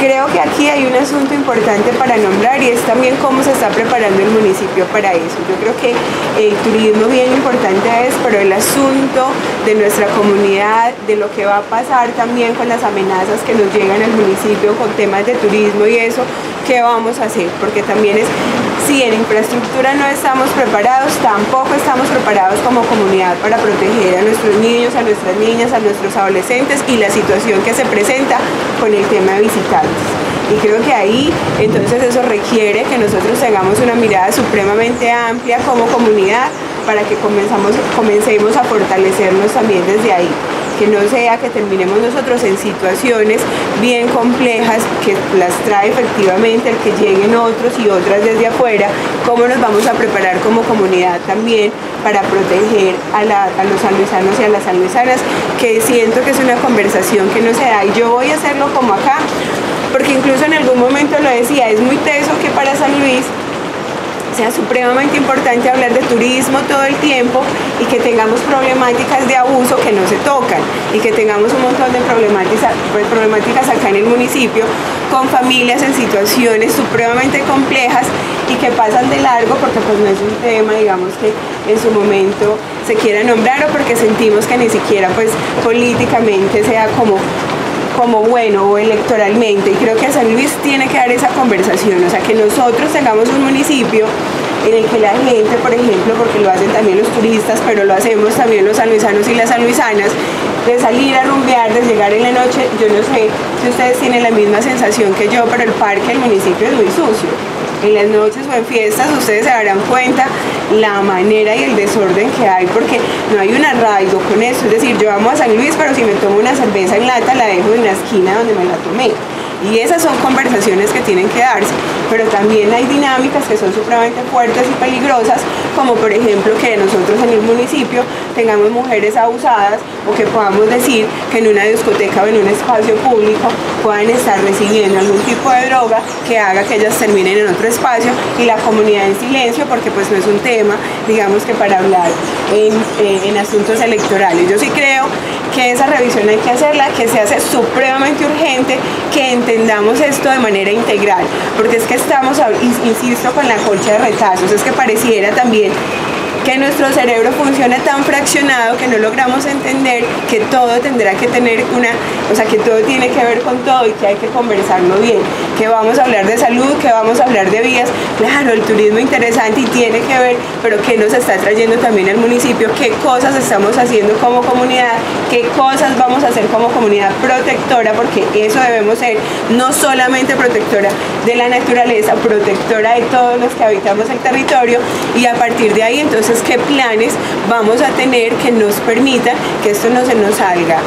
Creo que aquí hay un asunto importante para nombrar y es también cómo se está preparando el municipio para eso. Yo creo que el turismo bien importante es, pero el asunto de nuestra comunidad, de lo que va a pasar también con las amenazas que nos llegan al municipio con temas de turismo y eso, ¿qué vamos a hacer? Porque también es, si en infraestructura no estamos preparados, tampoco estamos preparados como comunidad para proteger a nuestros niños, a nuestras niñas, a nuestros adolescentes y la situación que se presenta con el tema de visitantes. Y creo que ahí entonces eso requiere que nosotros tengamos una mirada supremamente amplia como comunidad para que comencemos a fortalecernos también desde ahí. Que no sea que terminemos nosotros en situaciones bien complejas que las trae efectivamente el que lleguen otros y otras desde afuera, cómo nos vamos a preparar como comunidad también para proteger a los sanluisanos y a las sanluisanas, que siento que es una conversación que no se da y yo voy a hacerlo como acá, porque incluso en algún momento lo decía, es muy teso que para San Luis sea supremamente importante hablar de turismo todo el tiempo y que tengamos problemáticas de abuso que no se tocan y que tengamos un montón de problemáticas acá en el municipio con familias en situaciones supremamente complejas y que pasan de largo porque pues no es un tema, digamos, que en su momento se quiera nombrar o porque sentimos que ni siquiera pues políticamente sea como bueno o electoralmente, y creo que San Luis tiene que dar esa conversación, o sea, que nosotros tengamos un municipio en el que la gente, por ejemplo, porque lo hacen también los turistas, pero lo hacemos también los sanluisanos y las sanluisanas, de salir a rumbear, de llegar en la noche, yo no sé si ustedes tienen la misma sensación que yo, pero el parque del municipio es muy sucio. En las noches o en fiestas ustedes se darán cuenta la manera y el desorden que hay porque no hay un arraigo con eso. Es decir, yo amo a San Luis, pero si me tomo una cerveza en lata la dejo en una esquina donde me la tomé. Y esas son conversaciones que tienen que darse, pero también hay dinámicas que son supremamente fuertes y peligrosas, como por ejemplo que nosotros en el municipio tengamos mujeres abusadas o que podamos decir que en una discoteca o en un espacio público puedan estar recibiendo algún tipo de droga que haga que ellas terminen en otro espacio y la comunidad en silencio porque pues no es un tema, digamos, que para hablar en asuntos electorales. Yo sí creo que esa revisión hay que hacerla, que se hace supremamente urgente, que entendamos esto de manera integral, porque es que estamos, insisto, con la colcha de retazos, es que pareciera también que nuestro cerebro funciona tan fraccionado que no logramos entender que todo tendrá que tener que todo tiene que ver con todo y que hay que conversarlo bien, que vamos a hablar de salud, que vamos a hablar de vías, claro, el turismo interesante y tiene que ver, pero qué nos está trayendo también el municipio, qué cosas estamos haciendo como comunidad, qué cosas vamos a hacer como comunidad protectora, porque eso debemos ser, no solamente protectora de la naturaleza, protectora de todos los que habitamos el territorio, y a partir de ahí entonces qué planes vamos a tener que nos permitan que esto no se nos salga,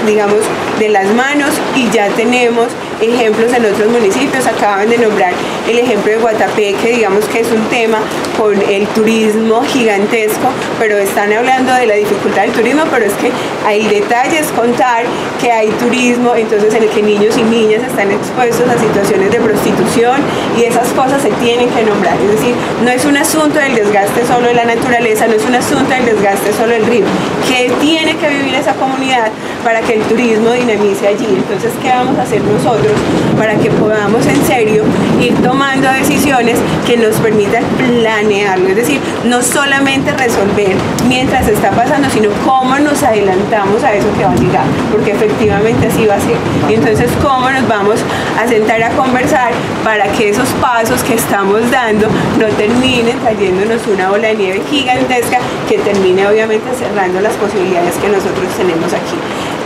digamos, de las manos. Y ya tenemos ejemplos en otros municipios, acaban de nombrar el ejemplo de Guatapé, que digamos que es un tema con el turismo gigantesco, pero están hablando de la dificultad del turismo, pero es que hay detalles, contar que hay turismo, entonces en el que niños y niñas están expuestos a situaciones de prostitución y esas cosas se tienen que nombrar, es decir, no es un asunto del desgaste solo de la naturaleza, no es un asunto del desgaste solo del río, que tiene que vivir esa comunidad para que el turismo dinamice allí. Entonces, ¿qué vamos a hacer nosotros para que podamos en serio ir tomando decisiones que nos permitan planearlo? Es decir, no solamente resolver mientras está pasando, sino cómo nos adelantamos a eso que va a llegar, porque efectivamente así va a ser. Y entonces, cómo nos vamos a sentar a conversar para que esos pasos que estamos dando no terminen trayéndonos una bola de nieve gigantesca que termine obviamente cerrando las posibilidades que nosotros tenemos aquí.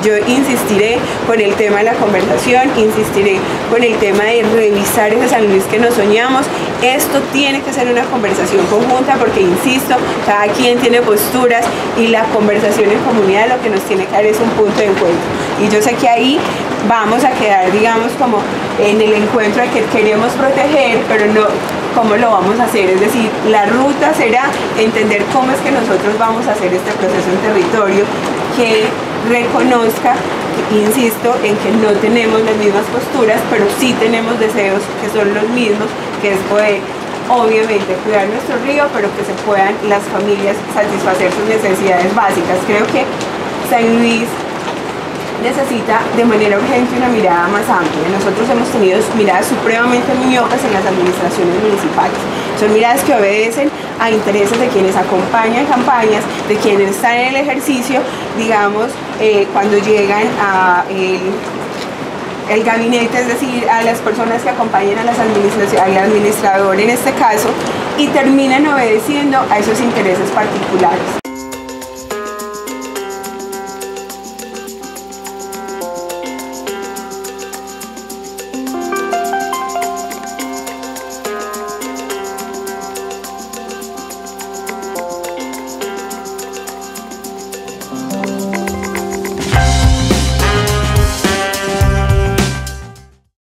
Yo insistiré con el tema de la conversación, insistiré con el tema de revisar ese San Luis que nos soñamos. Esto tiene que ser una conversación conjunta porque, insisto, cada quien tiene posturas y la conversación en comunidad lo que nos tiene que dar es un punto de encuentro. Y yo sé que ahí vamos a quedar, digamos, como en el encuentro de que queremos proteger, pero no cómo lo vamos a hacer. Es decir, la ruta será entender cómo es que nosotros vamos a hacer este proceso en territorio que reconozca, insisto, en que no tenemos las mismas posturas, pero sí tenemos deseos que son los mismos, que es poder, obviamente, cuidar nuestro río, pero que se puedan las familias satisfacer sus necesidades básicas. Creo que San Luis necesita de manera urgente una mirada más amplia. Nosotros hemos tenido miradas supremamente miopas en las administraciones municipales. Son miradas que obedecen a intereses de quienes acompañan campañas, de quienes están en el ejercicio, digamos, cuando llegan a el gabinete, es decir, a las personas que acompañan a las administraciones, al administrador en este caso, y terminan obedeciendo a esos intereses particulares.